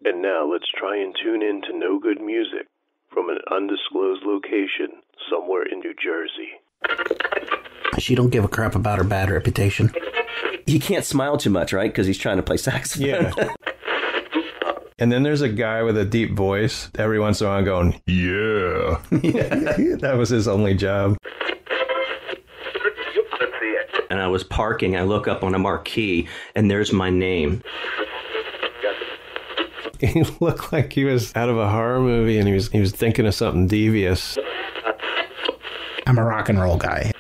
And now let's try and tune in to no good music from an undisclosed location somewhere in New Jersey. She don't give a crap about her bad reputation. He can't smile too much, right? Because he's trying to play saxophone. Yeah. And then there's a guy with a deep voice every once in a while going, yeah. That was his only job. And I was parking. I look up on a marquee, and there's my name. He looked like he was out of a horror movie, and he was thinking of something devious. I'm a rock and roll guy.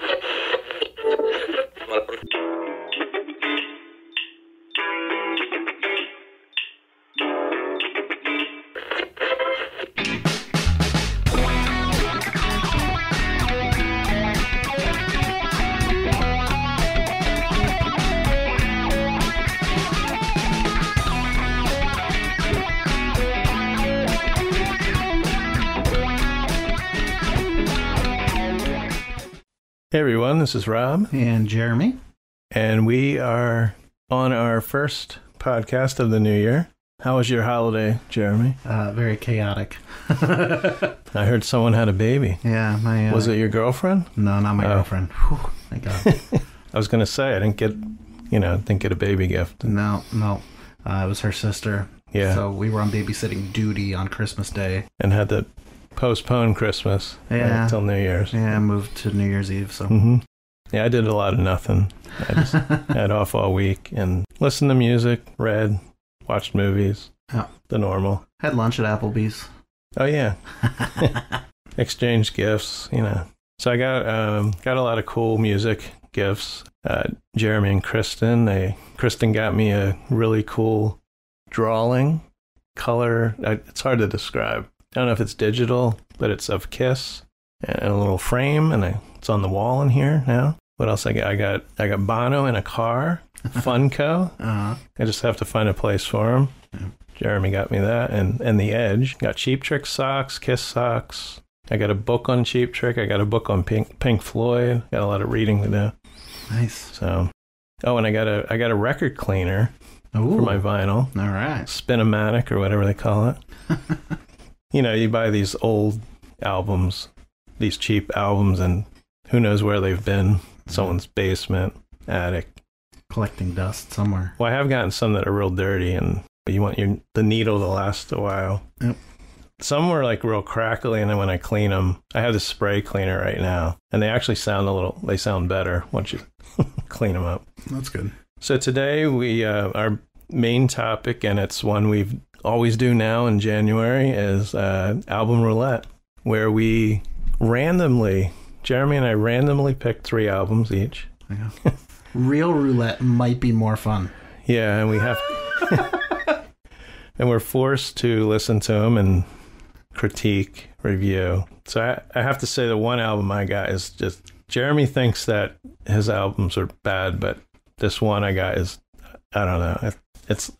Hey everyone, this is Rob. And Jeremy. And we are on our first podcast of the new year. How was your holiday, Jeremy? Very chaotic. I heard someone had a baby. Yeah, my... Was it your girlfriend? No, not my girlfriend. Whew, thank God. I was going to say, I didn't get a baby gift. No. It was her sister. Yeah. So we were on babysitting duty on Christmas Day. And had to postpone Christmas until New Year's. Yeah, I moved to New Year's Eve, so... Mm-hmm. Yeah, I did a lot of nothing. I just had off all week and listened to music, read, watched movies. Oh. The normal. Had lunch at Applebee's. Oh, yeah. Exchanged gifts, So I got a lot of cool music gifts. Jeremy and Kristen. Kristen got me a really cool drawing color. It's hard to describe. I don't know if it's digital, but it's of Kiss and a little frame, and it's on the wall in here now. What else I got? I got Bono in a car, Funko. I just have to find a place for him. Yeah. Jeremy got me that, and The Edge. Got Cheap Trick socks, Kiss socks. I got a book on Cheap Trick. I got a book on Pink Floyd. Got a lot of reading to do. Nice. So, and I got a record cleaner for my vinyl. All right. Spin-O-Matic or whatever they call it. You buy these old albums, these cheap albums, and who knows where they've been. Someone's basement, attic. Collecting dust somewhere. Well, I have gotten some that are real dirty, and you want the needle to last a while. Yep. Some were like real crackly, and then when I clean them, I have this spray cleaner right now, and they actually sound better once you clean them up. That's good. So today our main topic, and it's one we've always do now in January, is Album Roulette, where Jeremy and I randomly pick 3 albums each. Yeah. Real roulette might be more fun. Yeah, and we have, and we're forced to listen to them and critique, review. So I have to say the one album I got is just, Jeremy thinks that his albums are bad, but this one I got is, I don't know.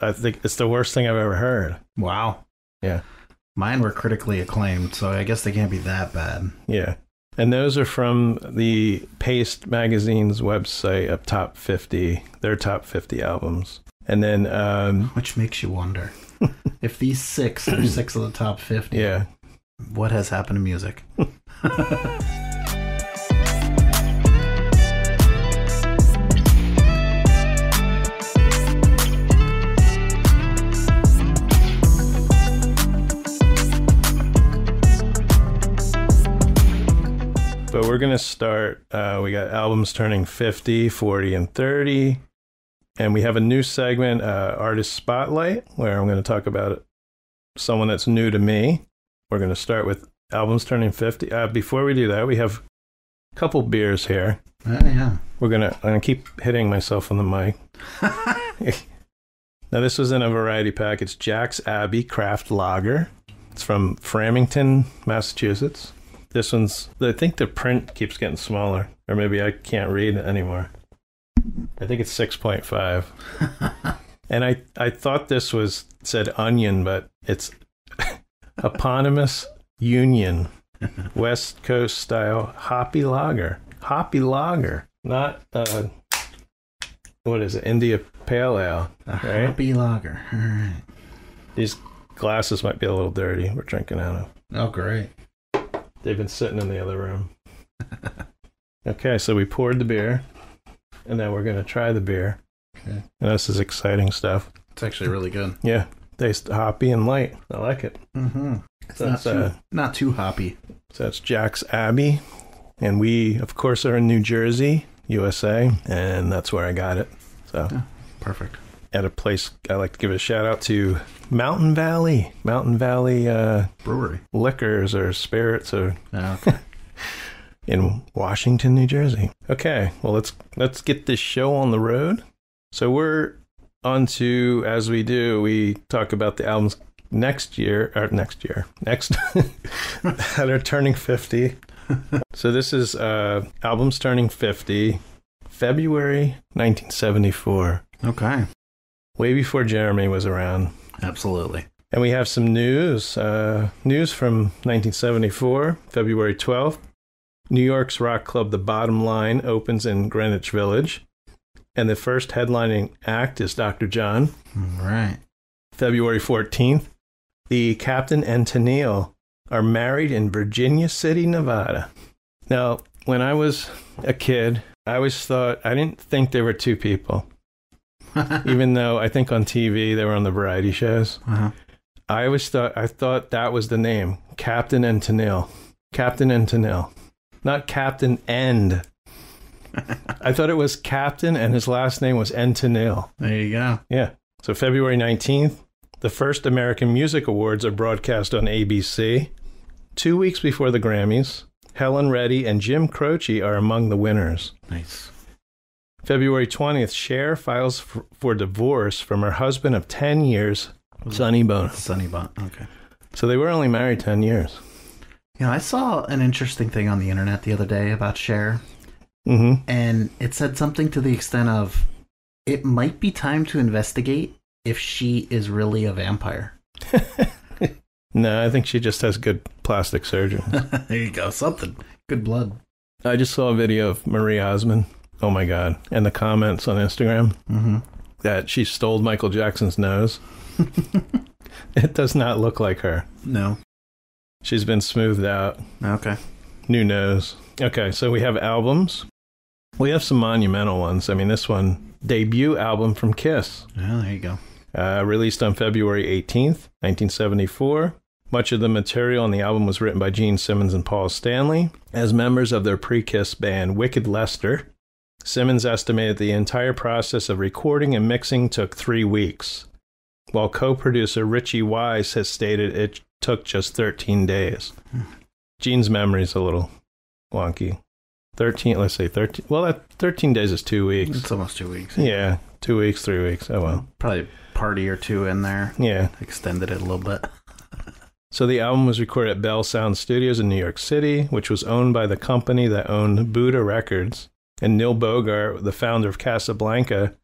I think it's the worst thing I've ever heard. Wow. Yeah. Mine were critically acclaimed, so I guess they can't be that bad. Yeah. And those are from the Paste magazine's website of top 50, their top 50 albums. And then... which makes you wonder. If these 6 are 6 of the top 50, yeah, what has happened to music? But we're going to start, we got albums turning 50, 40, and 30. And we have a new segment, Artist Spotlight, where I'm going to talk about someone that's new to me. We're going to start with albums turning 50. Before we do that, we have a couple beers here. Yeah. I'm going to keep hitting myself on the mic. Now, this was in a variety pack. It's Jack's Abbey Craft Lager. It's from Framingham, Massachusetts. This one's, I think the print keeps getting smaller, or maybe I can't read it anymore. I think it's 6.5. And I thought this said onion, but it's eponymous Union West Coast style hoppy lager. Hoppy lager, not what is it? India Pale Ale, right? Hoppy lager. All right. These Glasses might be a little dirty. We're drinking out of. Oh, great. They've been sitting in the other room. Okay, so we poured the beer, and now we're going to try the beer. Okay. And this is exciting stuff. It's actually really good. Yeah, tastes hoppy and light. I like it. Mm-hmm. It's So not too hoppy. So that's Jack's Abbey. And we, of course, are in New Jersey, USA, and that's where I got it. So Perfect. At a place I like to give a shout out to Mountain Valley Brewery. Liquors or Spirits or Okay. in Washington, New Jersey. Okay, well let's get this show on the road. So we're on to, as we do, we talk about the albums next that are turning 50. So this is albums turning 50, February 1974. Okay. Way before Jeremy was around. Absolutely. And we have some news from 1974, February 12th. New York's rock club The Bottom Line opens in Greenwich Village, and the first headlining act is Dr. John. All right. February 14th, the Captain and Tennille are married in Virginia City, Nevada. Now, when I was a kid, I didn't think there were two people, even though I think on TV they were on the variety shows. Uh-huh. I thought that was the name, Captain and Tennille. Captain and Tennille. Not Captain End. I thought it was Captain and his last name was Tennille. There you go. Yeah. So February 19th, the first American Music Awards are broadcast on ABC. 2 weeks before the Grammys, Helen Reddy and Jim Croce are among the winners. Nice. February 20th, Cher files for divorce from her husband of 10 years, Sonny Bono. Sonny Bono. Okay. So they were only married 10 years. I saw an interesting thing on the internet the other day about Cher. Mm-hmm. And it said something to the extent of, it might be time to investigate if she is really a vampire. No, I think she just has good plastic surgery. There you go. Something. Good blood. I just saw a video of Marie Osmond. Oh my God. And the comments on Instagram that she stole Michael Jackson's nose. It does not look like her. No. She's been smoothed out. Okay. New nose. Okay, so we have albums. We have some monumental ones. I mean, this one, debut album from Kiss. Well, there you go. Released on February 18th, 1974. Much of the material on the album was written by Gene Simmons and Paul Stanley. As members of their pre-Kiss band, Wicked Lester, Simmons estimated the entire process of recording and mixing took 3 weeks, while co-producer Richie Wise has stated it took just 13 days. Gene's memory is a little wonky. 13 days is 2 weeks. It's almost 2 weeks. Yeah, 2 weeks, 3 weeks. Oh, well. Probably a party or two in there. Yeah. Extended it a little bit. So the album was recorded at Bell Sound Studios in New York City, which was owned by the company that owned Buddha Records. And Neil Bogart, the founder of Casablanca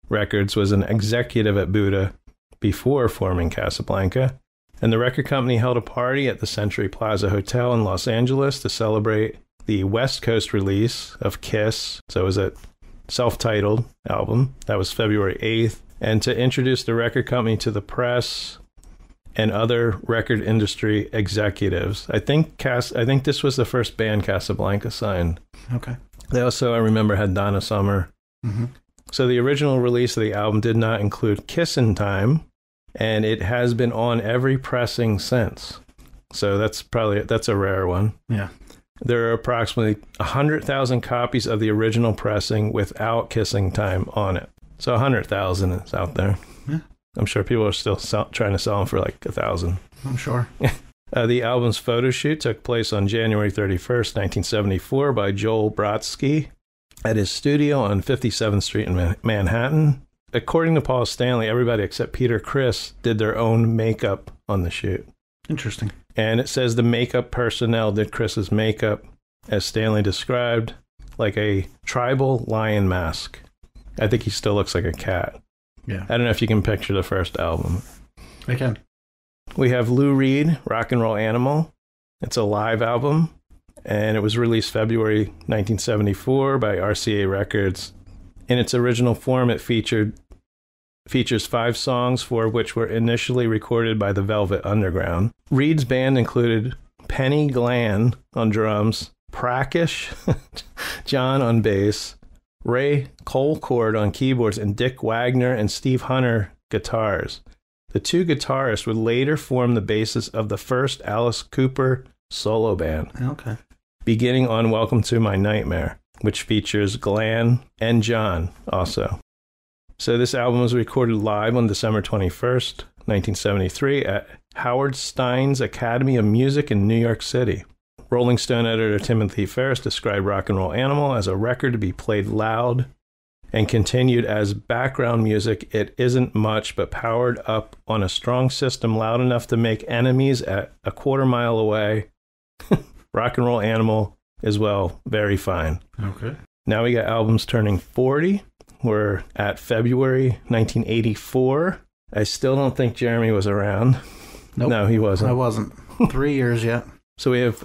Records, was an executive at Buddha before forming Casablanca. And the record company held a party at the Century Plaza Hotel in Los Angeles to celebrate the West Coast release of Kiss. So it was a self-titled album. That was February 8th. And to introduce the record company to the press and other record industry executives. I think this was the first band Casablanca signed. Okay. They also, I remember, had Donna Summer. Mm-hmm. So the original release of the album did not include Kissin' Time, and it has been on every pressing since. So that's a rare one. Yeah. There are approximately 100,000 copies of the original pressing without Kissing Time on it. So 100,000 is out there. Yeah. I'm sure people are still trying to sell them for like 1,000. I'm sure. The album's photo shoot took place on January 31st, 1974 by Joel Brodsky at his studio on 57th Street in Manhattan. According to Paul Stanley, everybody except Peter Criss did their own makeup on the shoot. Interesting. And it says the makeup personnel did Chris's makeup, as Stanley described, like a tribal lion mask. I think he still looks like a cat. Yeah. I don't know if you can picture the first album. I can. We have Lou Reed, Rock and Roll Animal. It's a live album, and it was released February 1974 by RCA Records. In its original form, it featured features 5 songs, 4 of which were initially recorded by the Velvet Underground. Reed's band included Penny Glan on drums, Prackish John on bass, Ray Colcord on keyboards, and Dick Wagner and Steve Hunter guitars. The 2 guitarists would later form the basis of the first Alice Cooper solo band. Okay. Beginning on Welcome to My Nightmare, which features Glenn and John also. So this album was recorded live on December 21st, 1973 at Howard Stein's Academy of Music in New York City. Rolling Stone editor Timothy Ferris described Rock and Roll Animal as a record to be played loud, and continued, as background music, it isn't much, but powered up on a strong system loud enough to make enemies at a quarter mile away. Rock and Roll Animal as well, very fine. Okay. Now we got albums turning 40. We're at February 1984. I still don't think Jeremy was around. Nope. No, he wasn't. I wasn't. 3 years yet. So we have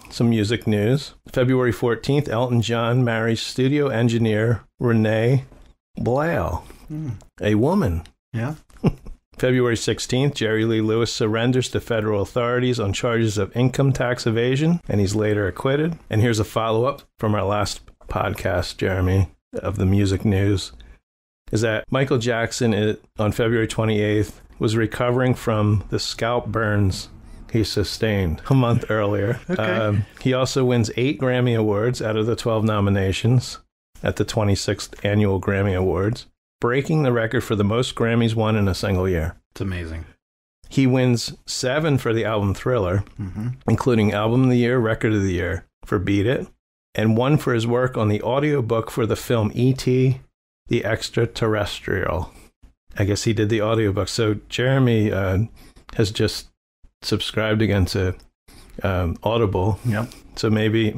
some music news. February 14th, Elton John marries studio engineer Renee Blau, a woman. Yeah. February 16th, Jerry Lee Lewis surrenders to federal authorities on charges of income tax evasion, and he's later acquitted. And here's a follow-up from our last podcast, Jeremy, of the music news, is that Michael Jackson, on February 28th, was recovering from the scalp burns he sustained a month earlier. Okay. He also wins 8 Grammy Awards out of the 12 nominations at the 26th Annual Grammy Awards, breaking the record for the most Grammys won in a single year. It's amazing. He wins 7 for the album Thriller, including Album of the Year, Record of the Year for Beat It, and 1 for his work on the audiobook for the film E.T. the Extraterrestrial. I guess he did the audiobook. So Jeremy has just subscribed again to Audible. Yep. So maybe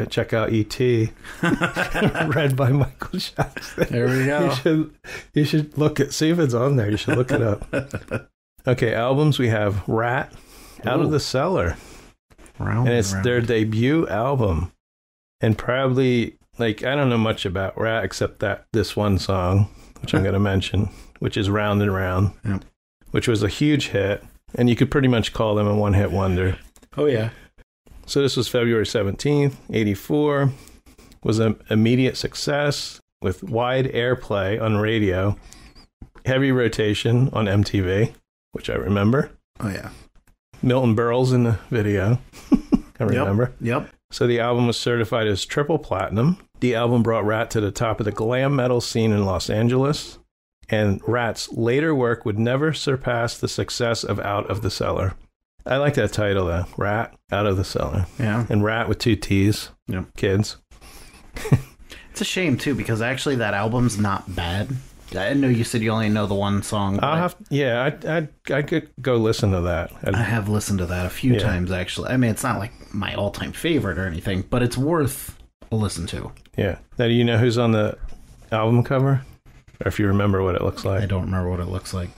check out E.T. read by Michael Jackson. There we go. You should see if it's on there. You should look it up. Okay, albums. We have Rat, Out of the Cellar. Round and it's their debut album. And probably, I don't know much about Rat except this one song, which I'm going to mention, which is Round and Round, which was a huge hit. And you could pretty much call them a one-hit wonder. Oh, yeah. So this was February 17th, 84. Was an immediate success with wide airplay on radio, heavy rotation on MTV, which I remember. Oh, yeah. Milton Berle's in the video. I remember. Yep. So the album was certified as triple platinum. The album brought Rat to the top of the glam metal scene in Los Angeles. And Rat's later work would never surpass the success of Out of the Cellar. I like that title, though. Rat, Out of the Cellar. Yeah. And Rat with 2 T's. Yep. Kids. It's a shame, too, because actually that album's not bad. I know you said you only know the one song. I could go listen to that. I have listened to that a few times, actually. I mean, it's not like my all-time favorite or anything, but it's worth a listen to. Yeah. Now, do you know who's on the album cover? Or if you remember what it looks like. I don't remember what it looks like.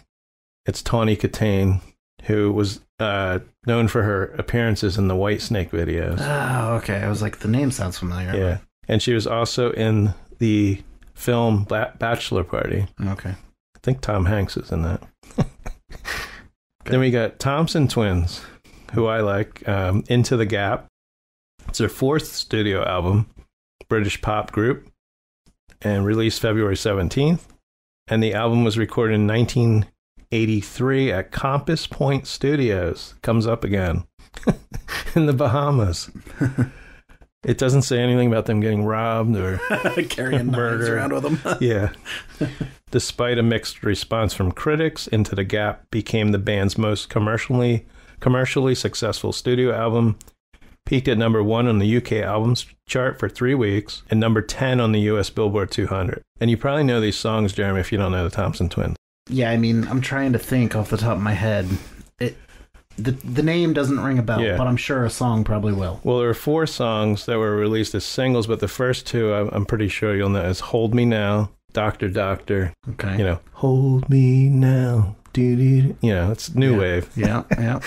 It's Tawny Katane, who was known for her appearances in the White Snake videos. Oh, okay. I was like, the name sounds familiar. Yeah. And she was also in the film Bachelor Party. Okay. I think Tom Hanks is in that. Then we got THOMPSON Twins, who I like, Into the Gap. It's their 4th studio album, British pop group, and released February 17th. And the album was recorded in 1983 at Compass Point Studios. Comes up again. In the Bahamas. It doesn't say anything about them getting robbed or carrying knives around with them. Yeah. Despite a mixed response from critics, Into the Gap became the band's most commercially successful studio album. Peaked at number 1 on the UK albums chart for 3 weeks and number 10 on the US Billboard 200. And you probably know these songs, Jeremy, if you don't know the THOMPSON Twins. Yeah, I mean, I'm trying to think off the top of my head. The name doesn't ring a bell, but I'm sure a song probably will. Well, there are 4 songs that were released as singles, but the first 2 I'm pretty sure you'll know is Hold Me Now, Doctor Doctor. Okay. Hold Me Now. It's new wave. Yeah.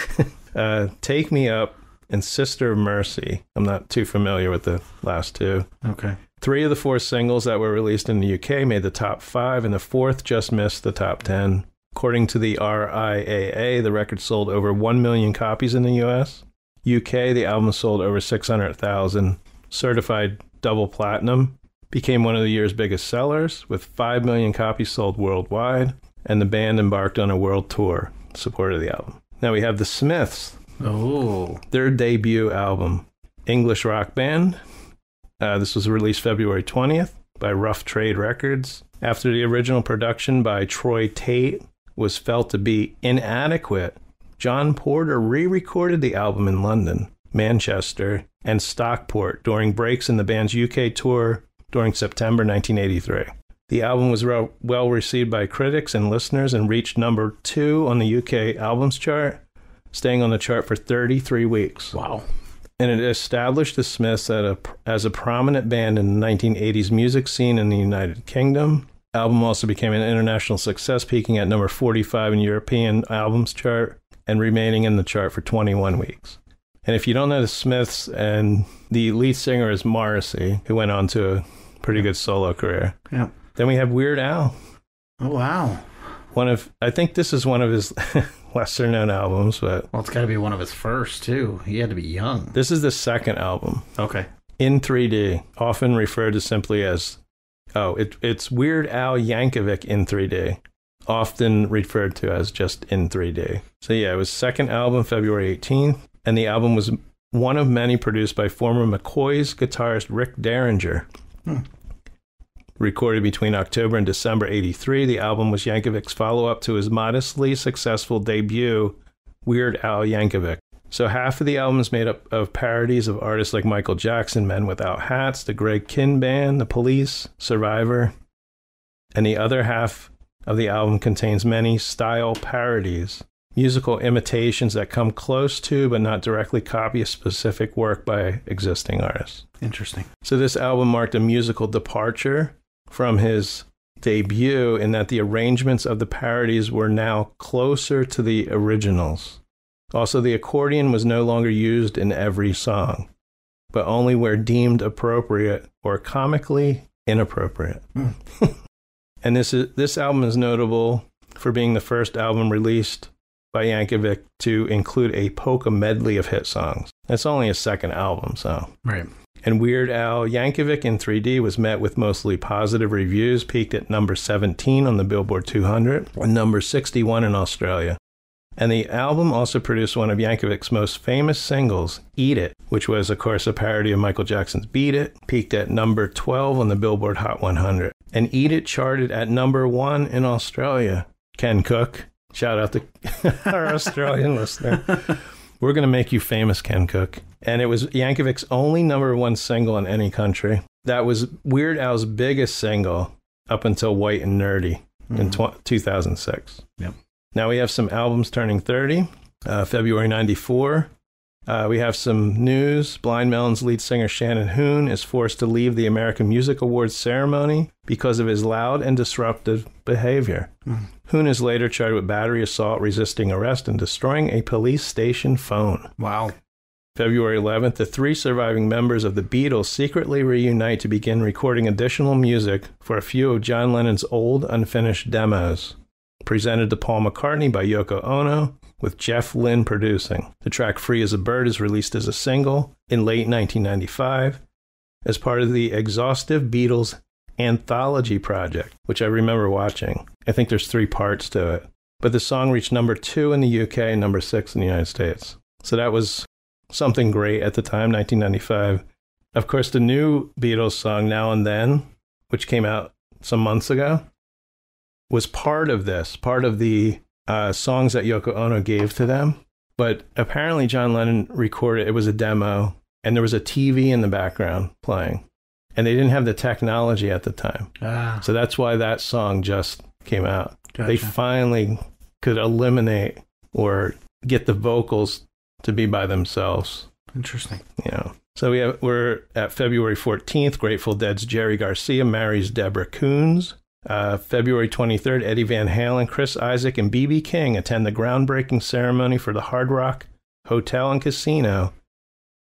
Take Me Up and Sister of Mercy. I'm not too familiar with the last 2. Okay. 3 of the 4 singles that were released in the UK made the top 5, and the 4th just missed the top 10. According to the RIAA, the record sold over 1 million copies in the US. UK, the album sold over 600,000, certified double platinum, became one of the year's biggest sellers, with 5 million copies sold worldwide, and the band embarked on a world tour in support of the album. Now we have the Smiths. Oh. Their debut album, English rock band. This was released February 20th by Rough Trade Records. After the original production by Troy Tate was felt to be inadequate, John Porter re-recorded the album in London, Manchester, and Stockport during breaks in the band's UK tour during September 1983. The album was well received by critics and listeners and reached number 2 on the UK albums chart, staying on the chart for 33 weeks. Wow. And it established the Smiths as a prominent band in the 1980s music scene in the United Kingdom. The album also became an international success, peaking at number 45 in European albums chart and remaining in the chart for 21 weeks. And if you don't know the Smiths, and the lead singer is Morrissey, who went on to a pretty good solo career. Yeah. Then we have Weird Al. Oh, wow. I think this is one of his lesser known albums, but... Well, it's got to be one of his first, too. He had to be young. This is the second album. Okay. In 3D, often referred to simply as... it's Weird Al Yankovic in 3D, often referred to as just in 3D. So yeah, it was second album, February 18th, and the album was one of many produced by former McCoy's guitarist Rick Derringer. Recorded between October and December 83, the album was Yankovic's follow-up to his modestly successful debut, Weird Al Yankovic. So half of the album is made up of parodies of artists like Michael Jackson, Men Without Hats, the Greg Kihn Band, The Police, Survivor, and the other half of the album contains many style parodies, musical imitations that come close to but not directly copy a specific work by existing artists. Interesting. So this album marked a musical departure from his debut in that the arrangements of the parodies were now closer to the originals. Also, the accordion was no longer used in every song, but only where deemed appropriate or comically inappropriate. And this album is notable for being the first album released by Yankovic to include a polka medley of hit songs. It's only his second album, so... Right. And Weird Al Yankovic in 3D was met with mostly positive reviews, peaked at number 17 on the Billboard 200 and number 61 in Australia. And the album also produced one of Yankovic's most famous singles, Eat It, which was, of course, a parody of Michael Jackson's Beat It, peaked at number 12 on the Billboard Hot 100. And Eat It charted at number 1 in Australia. Ken Cook, shout out to our Australian listener. We're going to make you famous, Ken Cook. And it was Yankovic's only number 1 single in any country. That was Weird Al's biggest single up until White and Nerdy in 2006. Yep. Now we have some albums turning 30. February 94. We have some news. Blind Melon's lead singer Shannon Hoon is forced to leave the American Music Awards ceremony because of his loud and disruptive behavior. Hoon is later charged with battery, assault, resisting arrest, and destroying a police station phone. Wow. February 11th, the 3 surviving members of the Beatles secretly reunite to begin recording additional music for a few of John Lennon's old, unfinished demos, presented to Paul McCartney by Yoko Ono, with Jeff Lynne producing. The track Free as a Bird is released as a single in late 1995 as part of the exhaustive Beatles anthology project, which I remember watching. I think there's 3 parts to it. But the song reached number 2 in the UK and number 6 in the United States. So that was something great at the time, 1995. Of course, the new Beatles song, Now and Then, which came out some months ago, was part of this, part of the songs that Yoko Ono gave to them. But apparently John Lennon recorded, it was a demo, and there was a TV in the background playing. And they didn't have the technology at the time. So that's why that song just came out. Gotcha. They finally could eliminate or get the vocals to be by themselves. Interesting. Yeah. So we're at February 14th. Grateful Dead's Jerry Garcia marries Deborah Coons. February 23rd, Eddie Van Halen, Chris Isaak, and B.B. King attend the groundbreaking ceremony for the Hard Rock Hotel and Casino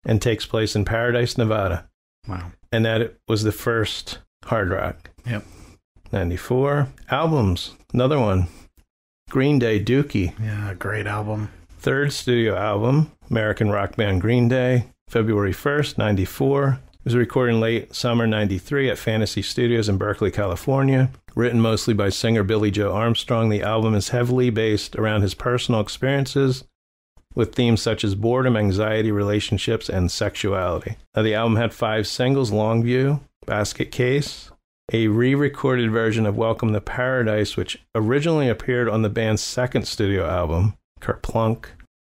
and takes place in Paradise, Nevada. Wow. and that it was the first hard rock. Yep. 94. Albums, another one. Green Day, Dookie. Yeah, great album. Third studio album, American rock band Green Day, February 1st, 94. It was recorded in late summer 93 at Fantasy Studios in Berkeley, California. Written mostly by singer Billy Joe Armstrong, the album is heavily based around his personal experiences with themes such as boredom, anxiety, relationships, and sexuality. Now, the album had 5 singles: Longview, Basket Case, a re-recorded version of Welcome to Paradise, which originally appeared on the band's second studio album, Kerplunk,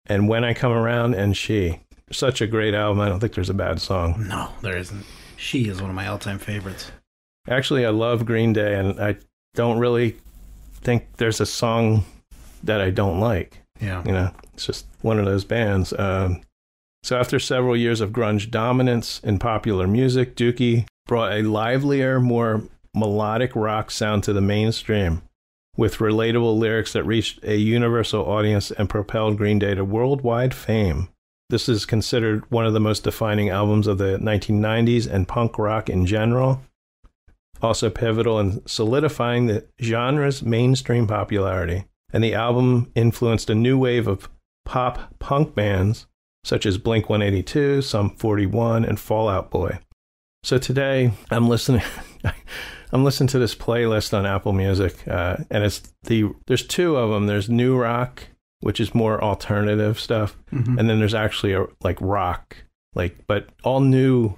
and When I Come Around, and She. Such a great album. I don't think there's a bad song. No, there isn't. She is one of my all-time favorites. Actually, I love Green Day, and I don't really think there's a song that I don't like. Yeah. You know, it's just one of those bands. So after several years of grunge dominance in popular music, Dookie brought a livelier, more melodic rock sound to the mainstream, with relatable lyrics that reached a universal audience and propelled Green Day to worldwide fame. This is considered one of the most defining albums of the 1990s and punk rock in general. Also pivotal in solidifying the genre's mainstream popularity. And the album influenced a new wave of pop punk bands such as Blink-182, Sum 41, and Fall Out Boy. So today I'm listening to this playlist on Apple Music, and there's 2 of them. There's New Rock, which is more alternative stuff, and then there's actually like rock, but all new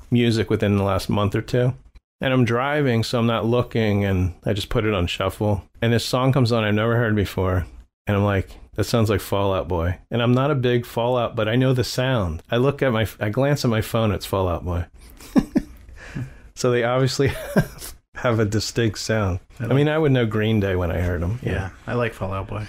music within the last month or 2. And I'm driving, so I'm not looking, and I just put it on shuffle. And this song comes on I've never heard before, and I'm like, that sounds like Fall Out Boy. And I'm not a big Fall Out, but I know the sound. I glance at my phone, it's Fall Out Boy. So they obviously have a distinct sound. I mean, I would know Green Day when I heard them. Yeah, I like Fall Out Boy.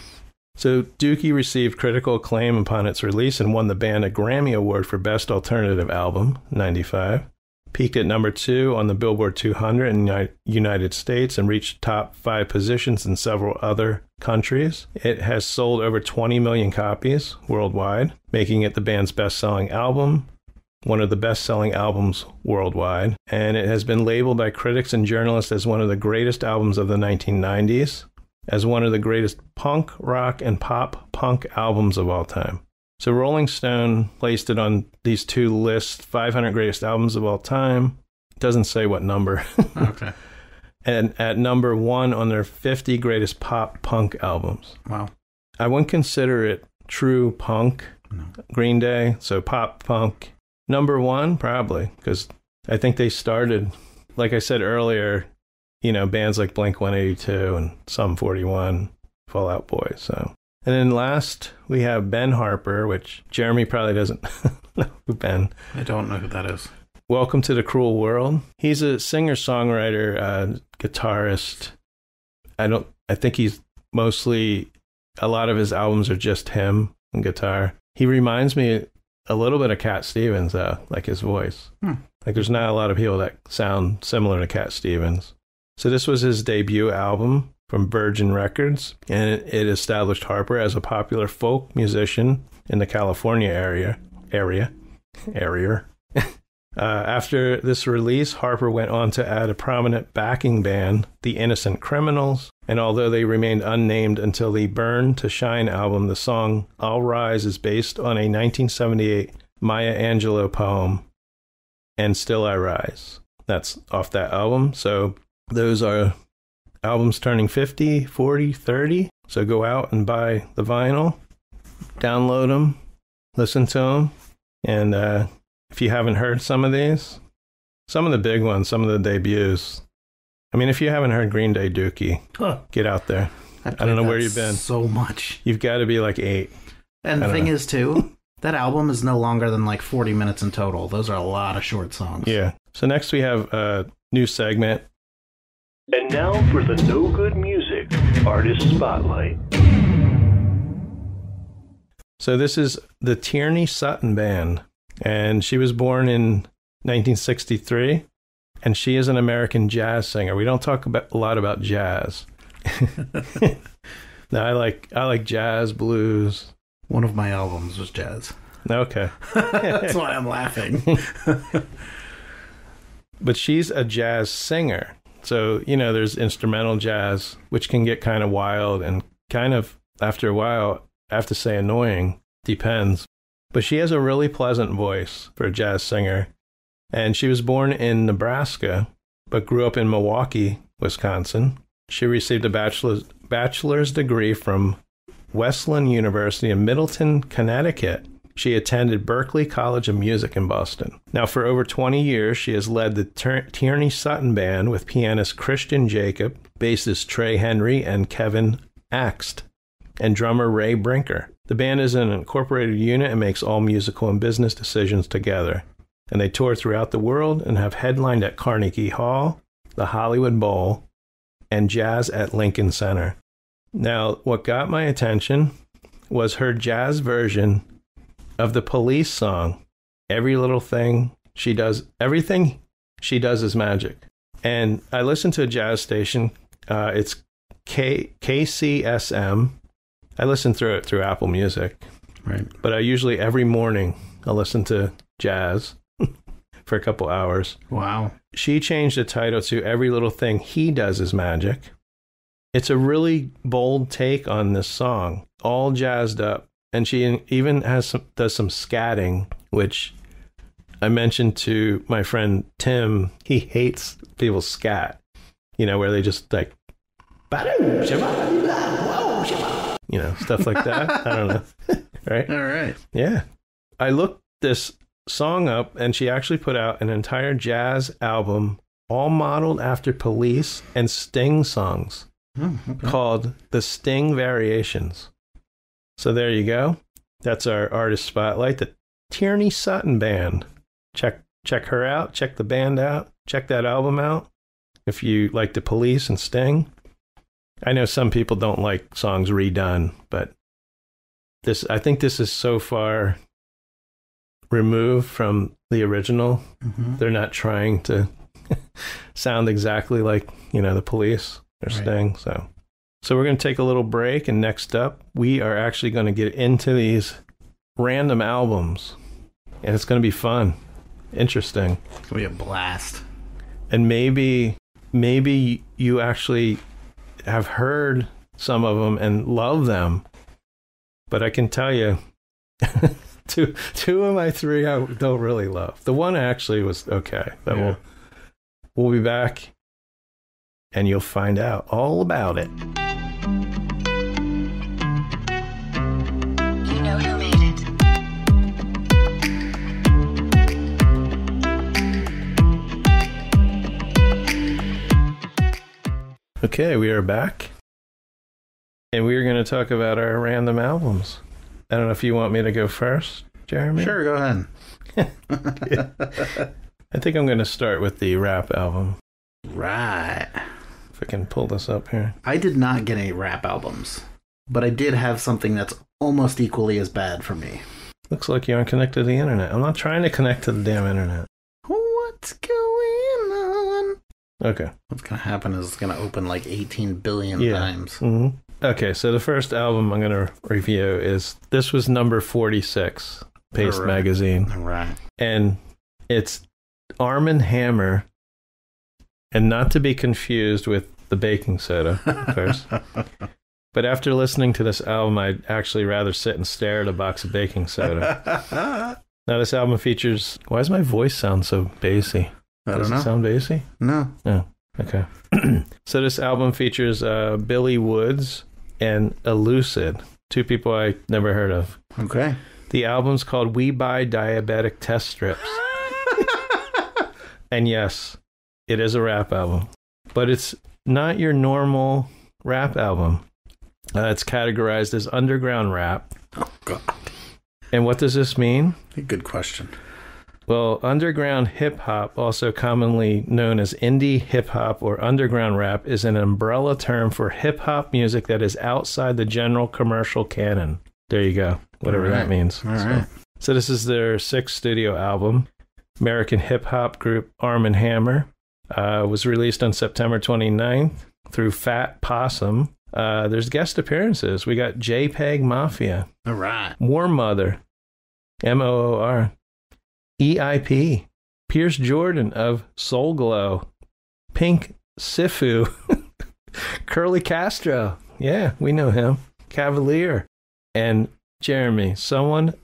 So Dookie received critical acclaim upon its release and won the band a Grammy Award for Best Alternative Album, 95. Peaked at number 2 on the Billboard 200 in the United States and reached top 5 positions in several other countries. It has sold over 20 million copies worldwide, making it the band's best-selling album, one of the best-selling albums worldwide, and it has been labeled by critics and journalists as one of the greatest albums of the 1990s, as one of the greatest punk, rock, and pop punk albums of all time. So Rolling Stone placed it on these 2 lists, 500 greatest albums of all time. It doesn't say what number. Okay. And at number 1 on their 50 greatest pop punk albums. Wow. I wouldn't consider it true punk, No. Green Day, so pop punk. Number 1, probably, because I think they started, like I said earlier, you know, bands like Blink-182 and Sum 41, Fall Out Boy, so... And then last, we have Ben Harper, which Jeremy probably doesn't know who Ben. I don't know who that is. Welcome to the Cruel World. He's a singer-songwriter, guitarist. I think he's mostly, a lot of his albums are just him and guitar. He reminds me a little bit of Cat Stevens, though, like his voice. Like there's not a lot of people that sound similar to Cat Stevens. So this was his debut album from Virgin Records, and it established Harper as a popular folk musician in the California area. After this release, Harper went on to add a prominent backing band, the Innocent Criminals, and although they remained unnamed until the Burn to Shine album, the song I'll Rise is based on a 1978 Maya Angelou poem, And Still I Rise. That's off that album. So those are albums turning 50, 40, 30. So go out and buy the vinyl, download them, listen to them. And if you haven't heard some of these, some of the big ones, some of the debuts. I mean, if you haven't heard Green Day, Dookie, get out there. I don't know where you've been. So much. You've got to be like 8. And the thing is, too, that album is no longer than like 40 minutes in total. Those are a lot of short songs. Yeah. So next we have a new segment. And now for the No Good Music Artist Spotlight. So this is the Tierney Sutton Band, and she was born in 1963, and she is an American jazz singer. We don't talk a lot about jazz. No, I like jazz, blues. One of my albums was jazz. Okay. That's why I'm laughing. but she's a jazz singer. So, you know, there's instrumental jazz, which can get kind of wild and kind of, after a while, I have to say annoying, depends. But she has a really pleasant voice for a jazz singer. And she was born in Nebraska, but grew up in Milwaukee, Wisconsin. She received a bachelor's degree from Wesleyan University in Middleton, Connecticut. She attended Berklee College of Music in Boston. Now, for over 20 years, she has led the Tierney Sutton Band with pianist Christian Jacob, bassist Trey Henry, and Kevin Axt, and drummer Ray Brinker. The band is an incorporated unit and makes all musical and business decisions together. And they tour throughout the world and have headlined at Carnegie Hall, the Hollywood Bowl, and Jazz at Lincoln Center. Now, what got my attention was her jazz version of the Police song, Every Little Thing She Does, Everything She Does Is Magic. And I listened to a jazz station. It's KCSM. I listen through it through Apple Music. Right. But I usually, every morning, I listen to jazz for a couple hours. Wow. She changed the title to Every Little Thing He Does Is Magic. It's a really bold take on this song, all jazzed up. And she even does some scatting, which I mentioned to my friend Tim. He hates people scat, you know, where they just like, you know, stuff like that. I don't know. Right? All right. Yeah. I looked this song up, and she actually put out an entire jazz album, all modeled after Police and Sting songs, called The Sting Variations. So there you go. That's our artist spotlight, the Tierney Sutton Band. Check her out. Check the band out. Check that album out. If you like the Police and Sting. I know some people don't like songs redone, but I think this is so far removed from the original. Mm-hmm. They're not trying to sound exactly like, you know, the Police or Sting. So we're going to take a little break, and next up, we are actually going to get into these random albums, and it's going to be fun, interesting. It's going to be a blast. And maybe you actually have heard some of them and love them, but I can tell you, two of my three I don't really love. The one actually was okay, but we'll be back, and you'll find out all about it. Okay, we are back, and we are going to talk about our random albums. I don't know if you want me to go first, Jeremy? Sure, go ahead. I think I'm going to start with the rap album. Right. If I can pull this up here. I did not get any rap albums, but I did have something that's almost equally as bad for me. Looks like you aren't connected to the internet. I'm not trying to connect to the damn internet. What's going on? Okay. What's going to happen is it's going to open like 18 billion times. Mm-hmm. Okay, so the first album I'm going to review this was number 46, Paste Magazine. All right. And it's ARMAND Hammer, and not to be confused with the baking soda, of course. But after listening to this album, I'd actually rather sit and stare at a box of baking soda. Now, this album features... Why does my voice sound so bassy? I don't know. Does it sound bassy? No. Oh, okay. So this album features Billy Woods and Elucid, two people I never heard of. Okay. The album's called We Buy Diabetic Test Strips. And yes, it is a rap album. But it's not your normal rap album. It's categorized as underground rap. Oh, God. And what does this mean? Good question. Well, underground hip-hop, also commonly known as indie hip-hop or underground rap, is an umbrella term for hip-hop music that is outside the general commercial canon. There you go, whatever that means. All right. So this is their 6th studio album. American hip-hop group ARMAND Hammer was released on September 29th through Fat Possum. There's guest appearances. We got JPEG Mafia. All right. War Mother. MOOR. EIP. Pierce Jordan of Soul Glow, Pink Sifu, Curly Castro. Yeah, we know him. Cavalier. And Jeremy, someone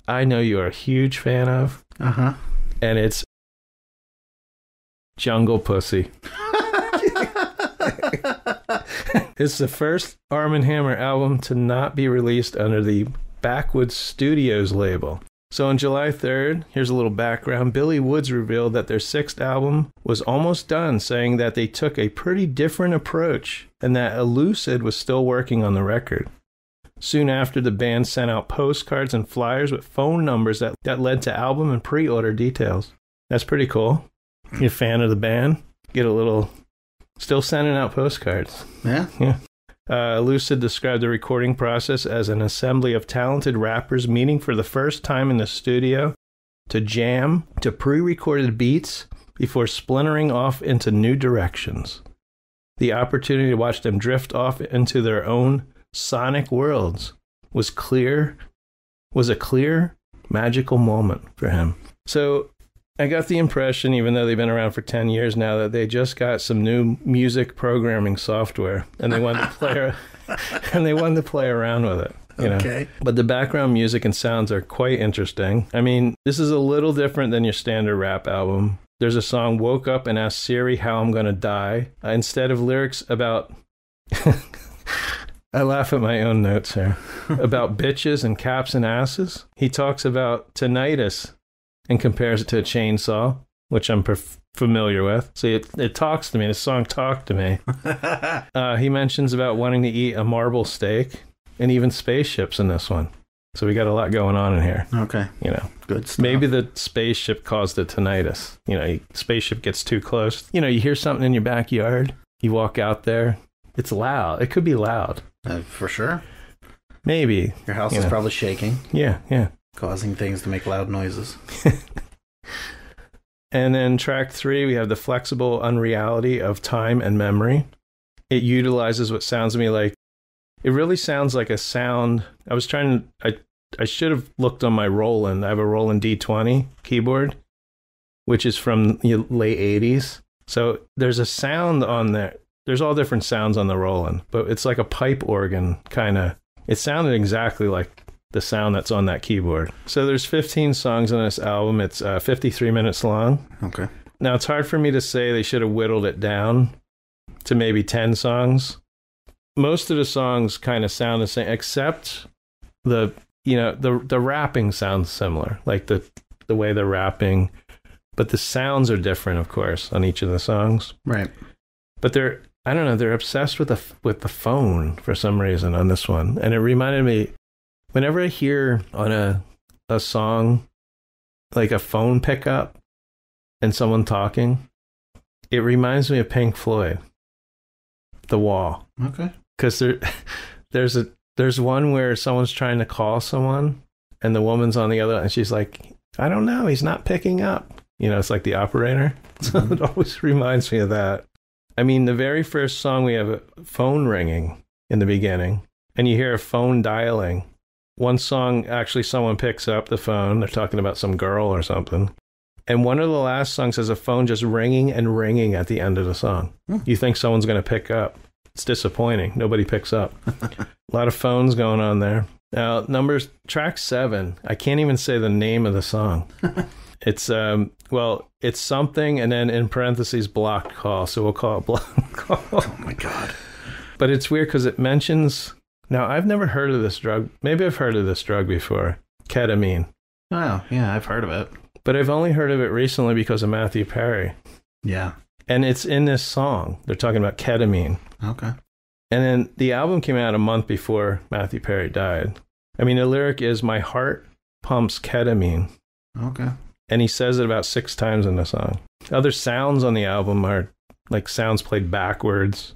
I know you are a huge fan of. Uh-huh. And it's Jungle Pussy. It's the first Arm & Hammer album to not be released under the Backwoods Studios label. So on July 3rd, here's a little background. Billy Woods revealed that their 6th album was almost done, saying that they took a pretty different approach and that Elucid was still working on the record. Soon after, the band sent out postcards and flyers with phone numbers that led to album and pre-order details. That's pretty cool. You're a fan of the band? Get a little... Still sending out postcards. Yeah? Yeah. Lucid described the recording process as an assembly of talented rappers meeting for the first time in the studio to jam to pre-recorded beats before splintering off into new directions. The opportunity to watch them drift off into their own sonic worlds was a clear, magical moment for him. So I got the impression, even though they've been around for 10 years now, that they just got some new music programming software and they wanted to play around with it. You know? Okay. But the background music and sounds are quite interesting. I mean, this is a little different than your standard rap album. There's a song, Woke Up and Asked Siri How I'm Gonna Die. Instead of lyrics about... I laugh at my own notes here. About bitches and caps and asses. He talks about tinnitus and compares it to a chainsaw, which I'm familiar with. So it talks to me. The song talked to me. He mentions about wanting to eat a marble steak and even spaceships in this one. So we got a lot going on in here. Okay. You know, good stuff. Maybe the spaceship caused the tinnitus. You know, spaceship gets too close. You know, you hear something in your backyard. You walk out there. It's loud. It could be loud. For sure. Maybe. Your house is probably shaking. Yeah, yeah. Causing things to make loud noises. And then track 3, we have the flexible unreality of time and memory. It utilizes what sounds to me like, it really sounds like a sound. I should have looked on my Roland. I have a Roland D20 keyboard, which is from the late 80s. So there's a sound on there. There's all different sounds on the Roland, but it's like a pipe organ kind of. It sounded exactly like the sound that's on that keyboard. So there's 15 songs on this album. It's 53 minutes long. Okay. Now, it's hard for me to say they should have whittled it down to maybe 10 songs. Most of the songs kind of sound the same, except the rapping sounds similar, like the way they're rapping, but the sounds are different, of course, on each of the songs. Right. But they're obsessed with the phone for some reason on this one. And it reminded me, whenever I hear on a song, like a phone pickup and someone talking, it reminds me of Pink Floyd, The Wall. Okay. Because there's one where someone's trying to call someone and the woman's on the other, and she's like, I don't know, he's not picking up. You know, it's like the operator. So it always reminds me of that. I mean, the very first song, we have a phone ringing in the beginning, and you hear a phone dialing. One song, actually, someone picks up the phone. They're talking about some girl or something. And one of the last songs has a phone just ringing and ringing at the end of the song. You think someone's going to pick up. It's disappointing. Nobody picks up. A lot of phones going on there. Now, track 7. I can't even say the name of the song. It's, it's something, and then in parentheses, blocked call. So we'll call it blocked call. Oh, my God. But it's weird because it mentions... Now, I've never heard of this drug. Maybe I've heard of this drug before. Ketamine. Oh, yeah, I've heard of it. But I've only heard of it recently because of Matthew Perry. Yeah. And it's in this song. They're talking about ketamine. Okay. And then the album came out a month before Matthew Perry died. I mean, the lyric is, my heart pumps ketamine. Okay. And he says it about 6 times in the song. Other sounds on the album are like sounds played backwards.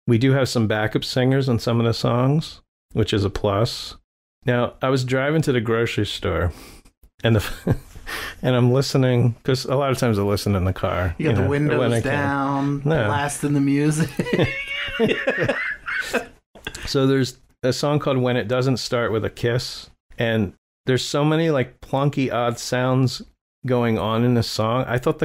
We do have some backup singers on some of the songs, which is a plus. Now, I was driving to the grocery store, and and I'm listening, because a lot of times I listen in the car. You got the windows down, blasting the music. So there's a song called When It Doesn't Start With a Kiss, and there's so many like plunky, odd sounds going on in the song. I thought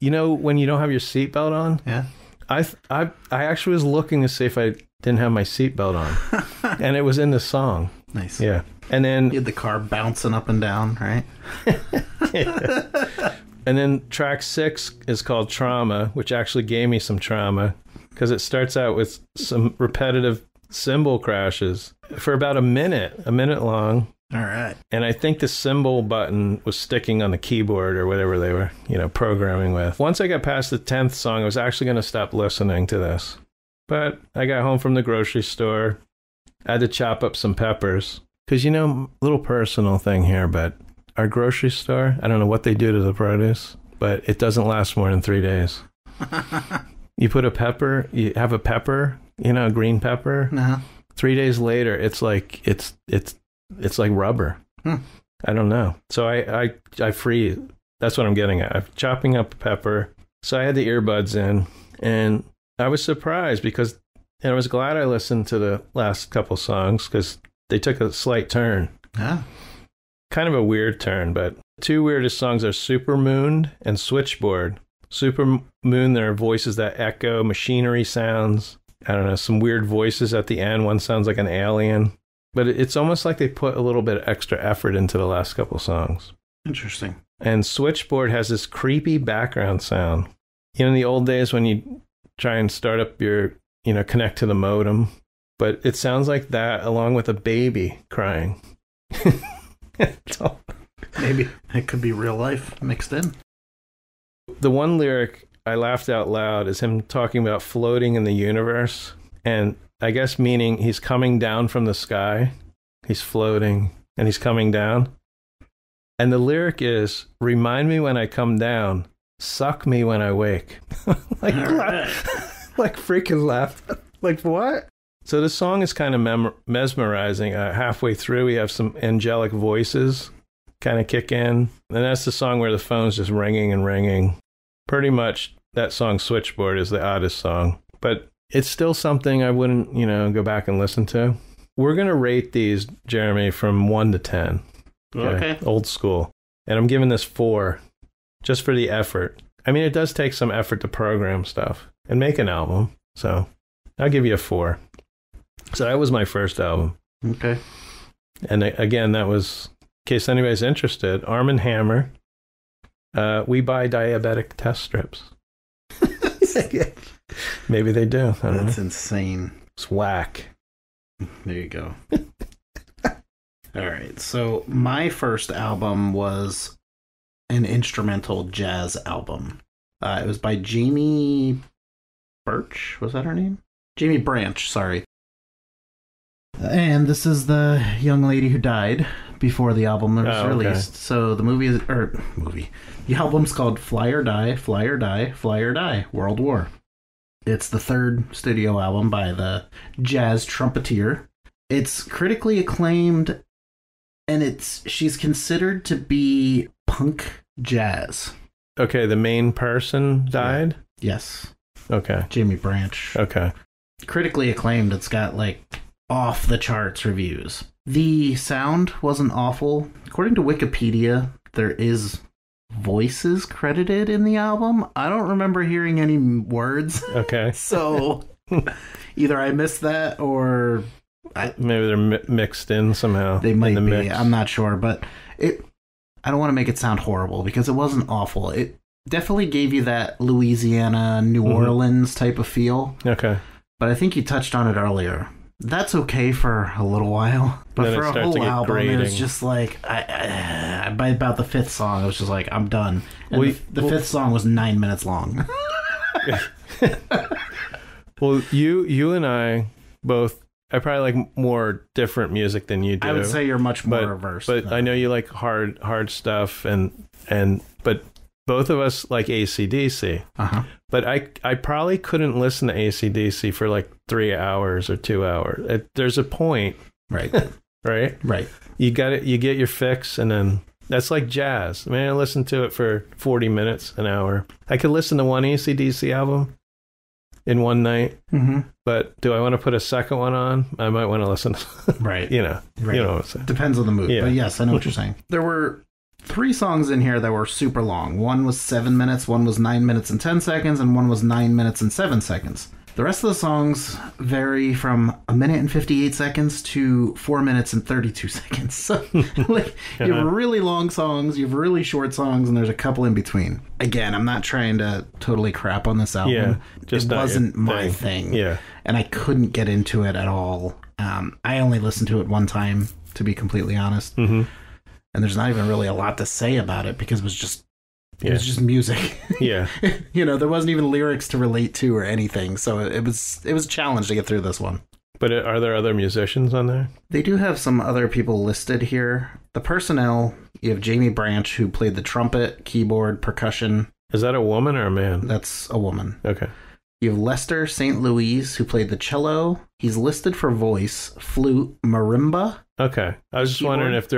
you know, when you don't have your seatbelt on? Yeah. I actually was looking to see if I didn't have my seatbelt on. And it was in the song. Nice. Yeah. And then you had the car bouncing up and down, right? Yeah. And then track 6 is called Trauma, which actually gave me some trauma because it starts out with some repetitive cymbal crashes for about a minute long. All right. And I think the cymbal button was sticking on the keyboard or whatever they were, programming with. Once I got past the 10th song, I was actually going to stop listening to this. But I got home from the grocery store. I had to chop up some peppers. Because, little personal thing here, but our grocery store, I don't know what they do to the produce, but it doesn't last more than 3 days. You have a pepper, a green pepper. Uh-huh. 3 days later, it's like like rubber. I don't know. So I freeze. That's what I'm getting at. I'm chopping up pepper. So I had the earbuds in, and I was surprised and I was glad I listened to the last couple songs because they took a slight turn. Yeah. Kind of a weird turn, but the two weirdest songs are Supermoon and Switchboard. Supermoon, there are voices that echo, machinery sounds. I don't know, some weird voices at the end. One sounds like an alien. But it's almost like they put a little bit of extra effort into the last couple songs. Interesting. And Switchboard has this creepy background sound. In the old days when you try and start up your, connect to the modem. But it sounds like that along with a baby crying. Maybe it could be real life mixed in. The one lyric I laughed out loud is him talking about floating in the universe. And I guess meaning he's coming down from the sky. He's floating and he's coming down. And the lyric is, remind me when I come down, suck me when I wake. Like freaking laughed. Like what? So the song is kind of mesmerizing. Halfway through, we have some angelic voices kind of kick in. And that's the song where the phone's just ringing and ringing. Pretty much that song, Switchboard, is the oddest song. But it's still something I wouldn't, go back and listen to. We're going to rate these, Jeremy, from 1 to 10. Okay. Old school. And I'm giving this 4 just for the effort. I mean, it does take some effort to program stuff and make an album. So I'll give you a 4. So that was my first album. Okay. And again, that was, in case anybody's interested, Arm & Hammer. We buy diabetic test strips. Maybe they do. I don't know. That's insane. It's whack. There you go. All right. So my first album was an instrumental jazz album. It was by Jamie Birch. Was that her name? Jamie Branch, sorry. And this is the young lady who died before the album was released. So the the album's called Fly or Die, Fly or Die, Fly or Die, World War. It's the third studio album by the jazz trumpeter. It's critically acclaimed, and she's considered to be punk jazz. Okay, the main person died? Yes. Okay. Jamie Branch. Okay. Critically acclaimed. It's got off the charts reviews. The sound wasn't awful. According to Wikipedia, there is voices credited in the album. I don't remember hearing any words. Okay. So either I missed that or maybe they're mixed in somehow. They might in the be. mix. I'm not sure, but I don't want to make it sound horrible because it wasn't awful. It definitely gave you that Louisiana, New Orleans type of feel. Okay. But I think you touched on it earlier. That's okay for a little while, but for a whole album, it was just by about the 5th song, it was just like, I'm done. And the 5th song was 9 minutes long. Well, you and I both, I probably like more different music than you do. I would say you're much more reverse. But I know you like hard stuff, but both of us like AC/DC. Uh-huh. But I probably couldn't listen to AC/DC for 3 hours or 2 hours. There's a point. Right. Right? Right. You get your fix, and then that's like jazz. I mean, I listened to it for 40 minutes, an hour. I could listen to one AC/DC album in one night. Mm-hmm. But do I want to put a second one on? I might want to listen. Right. Right. You know what I'm saying. Depends on the mood. Yeah. But yes, I know what you're saying. There were 3 songs in here that were super long. One was 7 minutes, one was 9 minutes and 10 seconds, and one was 9 minutes and 7 seconds. The rest of the songs vary from 1 minute and 58 seconds to 4 minutes and 32 seconds. So, like, you have really long songs, you have really short songs, and there's a couple in between. Again, I'm not trying to totally crap on this album. Yeah, just it wasn't my thing. Yeah. And I couldn't get into it at all. I only listened to it one time, to be completely honest. Mm-hmm. And there's not even really a lot to say about it because it was just music. Yeah. You know, there wasn't even lyrics to relate to or anything. So it was a challenge to get through this one. But are there other musicians on there? They do have some other people listed here. The personnel, you have Jamie Branch, who played the trumpet, keyboard, percussion. Is that a woman or a man? That's a woman. Okay. You have Lester St. Louis, who played the cello. He's listed for voice, flute, marimba. Okay. I was just wondering if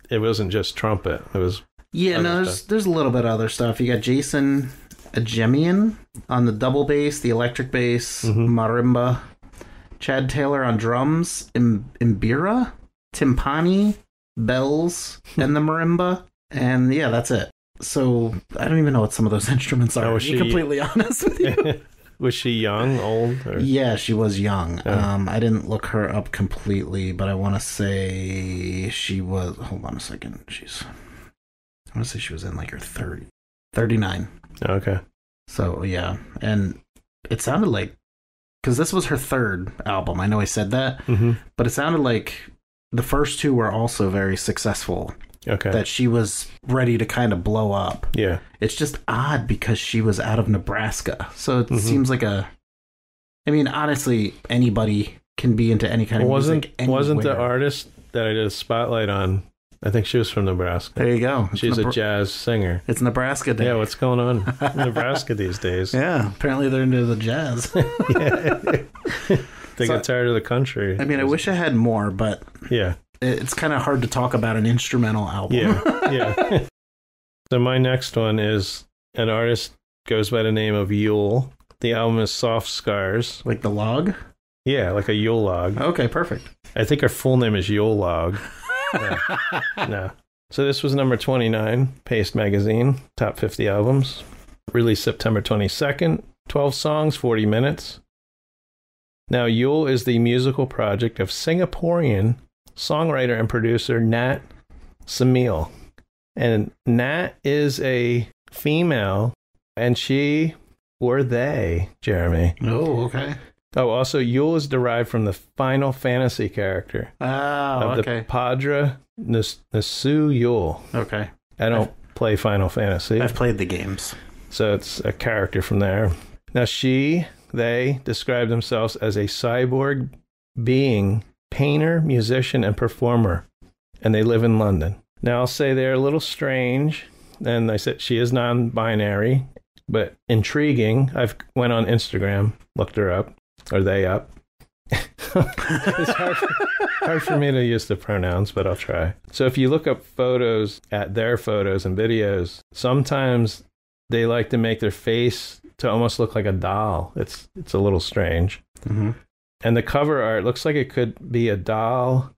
it wasn't just trumpet. It was... Yeah, no, there's a little bit of other stuff. You got Jason Agemian on the double bass, the electric bass, marimba. Chad Taylor on drums, Imbira, timpani, bells, and the marimba. And yeah, that's it. So I don't even know what some of those instruments are, to be completely honest with you. Was she young, old? Or? Yeah, she was young. Oh. I didn't look her up completely, but I want to say she was... Hold on a second. I want to say she was in like her 39. Okay. So, yeah. And it sounded like... Because this was her 3rd album. I know I said that. Mm-hmm. But it sounded like the first 2 were also very successful. Okay. That she was ready to kind of blow up. Yeah. It's just odd because she was out of Nebraska. So it seems like I mean, honestly, anybody can be into any kind of music anywhere. Wasn't the artist that I did a spotlight on, I think she was from Nebraska. There you go. She's a jazz singer. It's Nebraska Day. Yeah, what's going on in Nebraska these days? Yeah, apparently they're into the jazz. They got tired of the country. I mean, I wish I had more, but yeah, it's kind of hard to talk about an instrumental album. Yeah. So my next one is an artist goes by the name of Yule. The album is Soft Scars. Like the log? Yeah, like a Yule log. Okay, perfect. I think her full name is Yule Log. No. So this was number 29, Paste Magazine, Top 50 Albums. Released September 22nd, 12 songs, 40 minutes. Now, Yule is the musical project of Singaporean songwriter and producer Nat Samil. And Nat is a female, and she, or they, Jeremy. Oh, okay. Oh, also, Yule is derived from the Final Fantasy character. Oh, okay. The Padra Nasu Yule. Okay. I don't play Final Fantasy. I've played the games. So it's a character from there. Now, they describe themselves as a cyborg being, painter, musician, and performer. And they live in London. Now, I'll say they're a little strange. And I said she is non-binary, but intriguing. I've went on Instagram, looked her up. Or they up. It's hard for me to use the pronouns, but I'll try. So if you look up photos at their photos and videos, sometimes they like to make their face to almost look like a doll. It's a little strange. Mm-hmm. And the cover art looks like it could be a doll,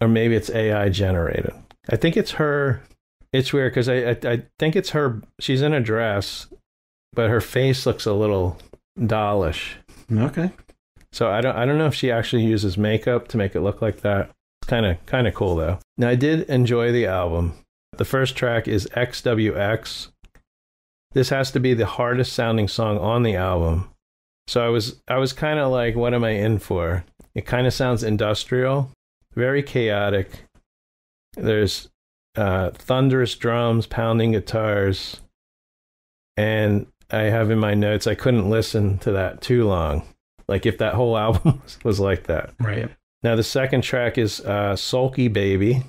or maybe it's AI generated. I think it's her. It's weird because I think it's her. She's in a dress, but her face looks a little dollish. Okay. So I don't know if she actually uses makeup to make it look like that. It's kind of cool though. Now I did enjoy the album. The first track is XWX. This has to be the hardest sounding song on the album. So I was kind of like, what am I in for? It kind of sounds industrial, very chaotic. There's thunderous drums, pounding guitars, and I have in my notes, I couldn't listen to that too long. Like if that whole album was like that. Right. Now the second track is Sulky Baby.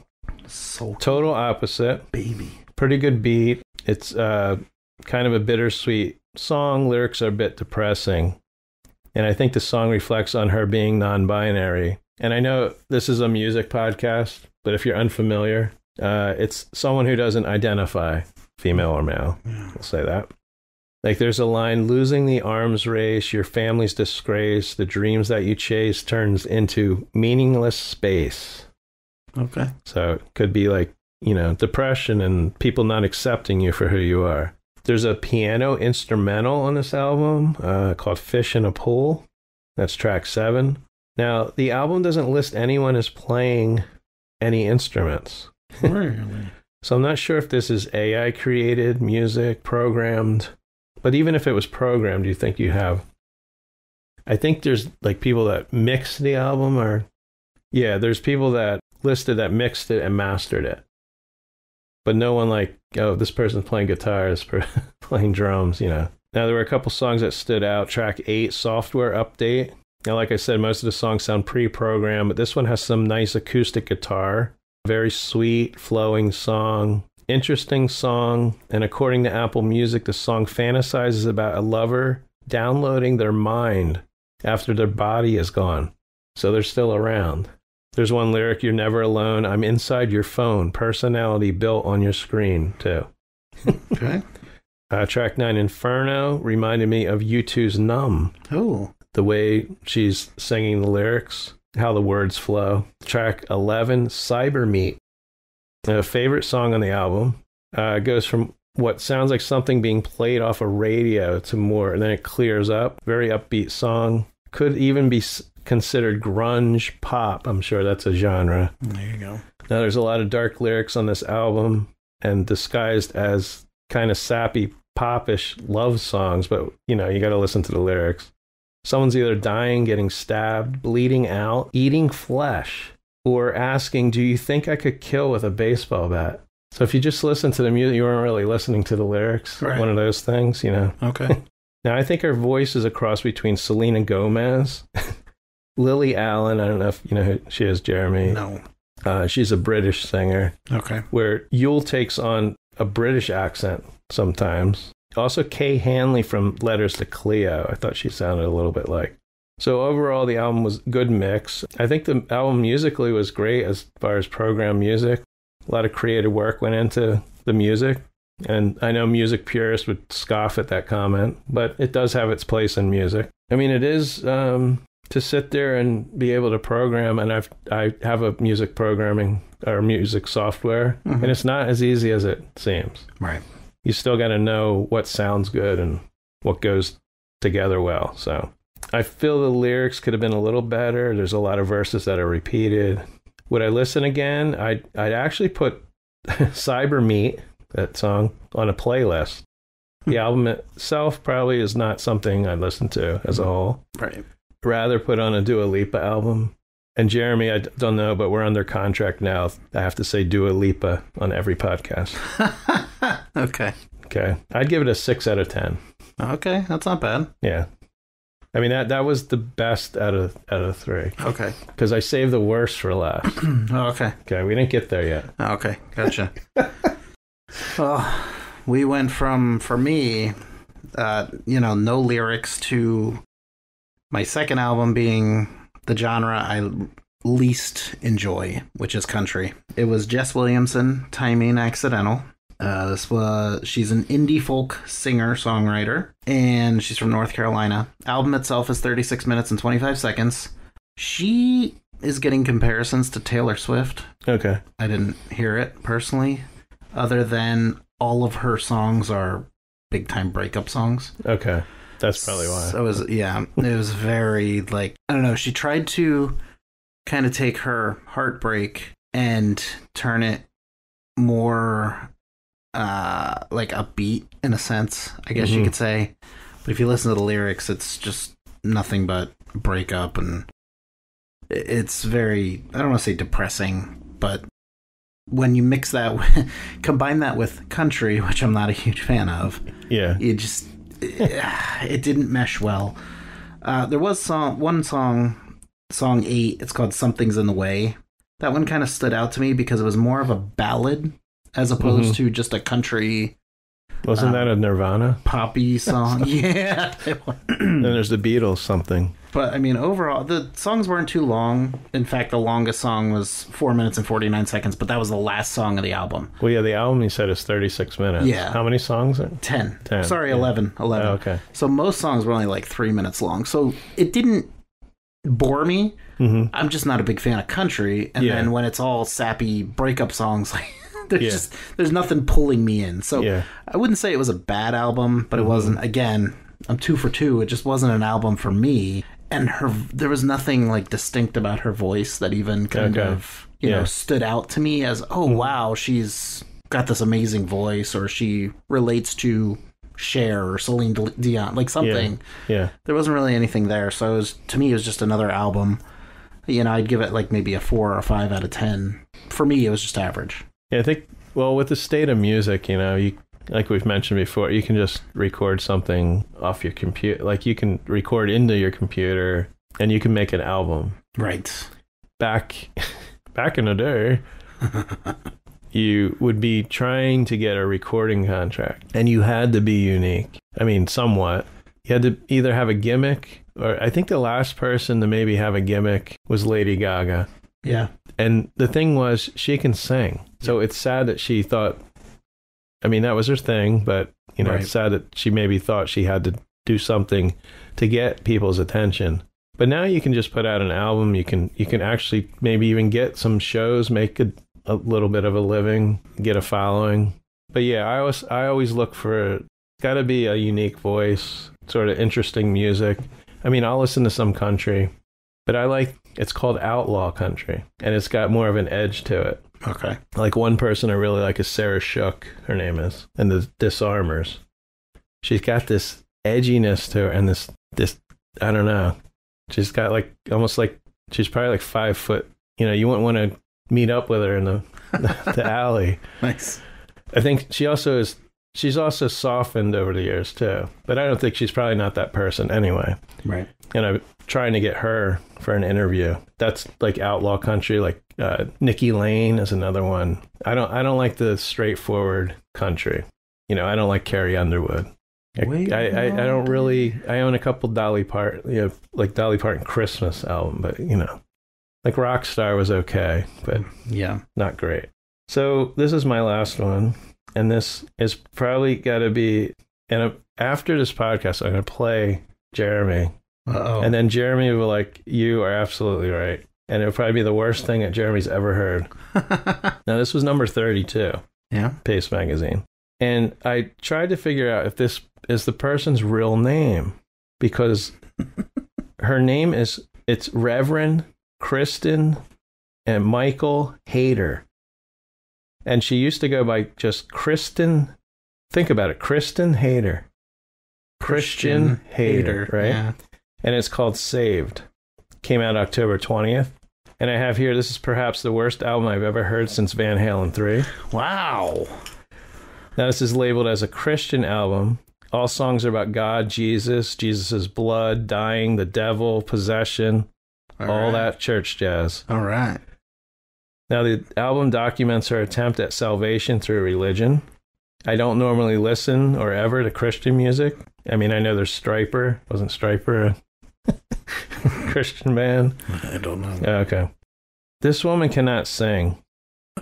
Sulky Total opposite. Baby. Pretty good beat. It's kind of a bittersweet song. Lyrics are a bit depressing. And I think the song reflects on her being non-binary. And I know this is a music podcast, but if you're unfamiliar, it's someone who doesn't identify female or male. Yeah. I'll say that. Like there's a line, losing the arms race, your family's disgrace, the dreams that you chase turns into meaningless space. Okay. So it could be like, depression and people not accepting you for who you are. There's a piano instrumental on this album called Fish in a Pool. That's track 7. Now, the album doesn't list anyone as playing any instruments. Really? So I'm not sure if this is AI created music, programmed. But even if it was programmed, do you think you have... I think there's like people that mixed the album or... Yeah, there's people that listed that mixed it and mastered it. But no one like, oh, this person's playing guitar, this person's playing drums, Now, there were a couple songs that stood out. Track 8, Software Update. Now, like I said, most of the songs sound pre-programmed, but this one has some nice acoustic guitar. Very sweet, flowing song. Interesting song. And according to Apple Music, the song fantasizes about a lover downloading their mind after their body is gone. So they're still around. There's one lyric, "You're never alone. I'm inside your phone. Personality built on your screen," too. Okay. Track 9, Inferno, reminded me of U2's Numb. Oh. The way she's singing the lyrics, how the words flow. Track 11, Cyber Meat. A favorite song on the album. Goes from what sounds like something being played off a radio to more, and then it clears up. Very upbeat song. Could even be considered grunge pop. I'm sure that's a genre. There you go. Now, there's a lot of dark lyrics on this album and disguised as kind of sappy, popish love songs, but, you got to listen to the lyrics. Someone's either dying, getting stabbed, bleeding out, eating flesh, or asking, do you think I could kill with a baseball bat? So if you just listen to the music, you weren't really listening to the lyrics. Right. One of those things, Okay. Now, I think her voice is a cross between Selena Gomez, Lily Allen. I don't know if you know who she is, Jeremy. No. She's a British singer. Okay. Where Yule takes on a British accent sometimes. Also, Kay Hanley from Letters to Cleo. I thought she sounded a little bit like. So overall, the album was a good mix. I think the album musically was great as far as program music. A lot of creative work went into the music. And I know music purists would scoff at that comment, but it does have its place in music. I mean, it is to sit there and be able to program, and I have a music programming or music software, and it's not as easy as it seems. Right. You still got to know what sounds good and what goes together well. So I feel the lyrics could have been a little better. There's a lot of verses that are repeated. Would I listen again? I'd actually put Cyber Meat, that song, on a playlist. The album itself probably is not something I'd listen to as a whole. Right. Rather put on a Dua Lipa album. And Jeremy, I don't know, but we're under contract now. I have to say Dua Lipa on every podcast. Okay. Okay. I'd give it a 6 out of 10. Okay, that's not bad. Yeah. I mean, that was the best out of 3. Okay. Because I saved the worst for last. Oh, okay. Okay, we didn't get there yet. Okay, gotcha. Well, we went from, for me, no lyrics to my second album being the genre I least enjoy, which is country. It was Jess Williamson, Timing Accidental. She's an indie folk singer-songwriter, and she's from North Carolina. Album itself is 36 minutes and 25 seconds. She is getting comparisons to Taylor Swift. Okay. I didn't hear it personally, other than all of her songs are big-time breakup songs. Okay. That's probably why. So it was very, like, I don't know, she tried to kind of take her heartbreak and turn it more like upbeat in a sense, I guess you could say. But if you listen to the lyrics, it's just nothing but breakup, and it's very, I don't want to say depressing, but when you mix that combine that with country, which I'm not a huge fan of, it didn't mesh well. There was one song 8, it's called Something's in the Way. That one kind of stood out to me because it was more of a ballad as opposed to just a country. Wasn't that a Nirvana? Poppy song. Yeah. Then there's the Beatles something. But, I mean, overall, the songs weren't too long. In fact, the longest song was 4 minutes and 49 seconds, but that was the last song of the album. Well, yeah, the album you said is 36 minutes. Yeah. How many songs? 10. 10. Sorry, yeah. 11. Oh, okay. So most songs were only like 3 minutes long. So it didn't bore me. I'm just not a big fan of country. And then when it's all sappy breakup songs, like there's nothing pulling me in. So Yeah. I wouldn't say it was a bad album, but it wasn't. Again, I'm 2 for 2. It just wasn't an album for me. And there was nothing like distinct about her voice that even kind of you know stood out to me as wow, she's got this amazing voice, or she relates to Cher or Celine Dion, like something. Yeah. There wasn't really anything there. So to me, it was just another album. You know, I'd give it like maybe a 4 or a 5 out of 10. For me, it was just average. Yeah, I think, well, with the state of music, you know, like we've mentioned before, you can just record something off your computer. Like you can record into your computer and you can make an album. Right. Back in the day, you would be trying to get a recording contract and you had to be unique. I mean, somewhat. You had to either have a gimmick, or I think the last person to maybe have a gimmick was Lady Gaga. Yeah. And the thing was, she can sing. So it's sad that she thought, I mean, that was her thing, but, you know, It's sad that she maybe thought she had to do something to get people's attention. But now you can just put out an album. You can actually maybe even get some shows, make a little bit of a living, get a following. But yeah, I always look for, got to be a unique voice, sort of interesting music. I mean, I'll listen to some country, but it's called outlaw country, and it's got more of an edge to it. Okay. Like one person I really like is Sarah Shook, her name is, and the Disarmers. She's got this edginess to her, and this I don't know. She's got like almost like she's probably like 5 foot. You know, you wouldn't want to meet up with her in the alley. Nice. I think she's also softened over the years too, but I don't think she's probably not that person anyway. Right. And I'm trying to get her for an interview. That's like outlaw country. Like Nikki Lane is another one. I don't like the straightforward country. You know, I don't like Carrie Underwood. I don't really. I own a couple Dolly Parton, like Dolly Parton Christmas album, but you know, like Rockstar was okay, but not great. So this is my last one, and this is probably got to be. And after this podcast, I'm going to play Jeremy. Uh-oh. And then Jeremy will be like, "You are absolutely right," and it'll probably be the worst thing that Jeremy's ever heard. Now this was number 32. Yeah. Pace Magazine. And I tried to figure out if this is the person's real name, because her name it's Reverend Kristen and Michael Hayter. And she used to go by just Kristen. Think about it. Kristen Hayter. Christian Hayter, right? Yeah. And it's called Saved. Came out October 20th. And I have here, this is perhaps the worst album I've ever heard since Van Halen 3. Wow. Now, this is labeled as a Christian album. All songs are about God, Jesus' blood, dying, the devil, possession, all that church jazz. All right. Now, the album documents her attempt at salvation through religion. I don't normally listen or ever to Christian music. I mean, I know there's Stryper. Wasn't Stryper a Christian band? I don't know. Okay. This woman cannot sing.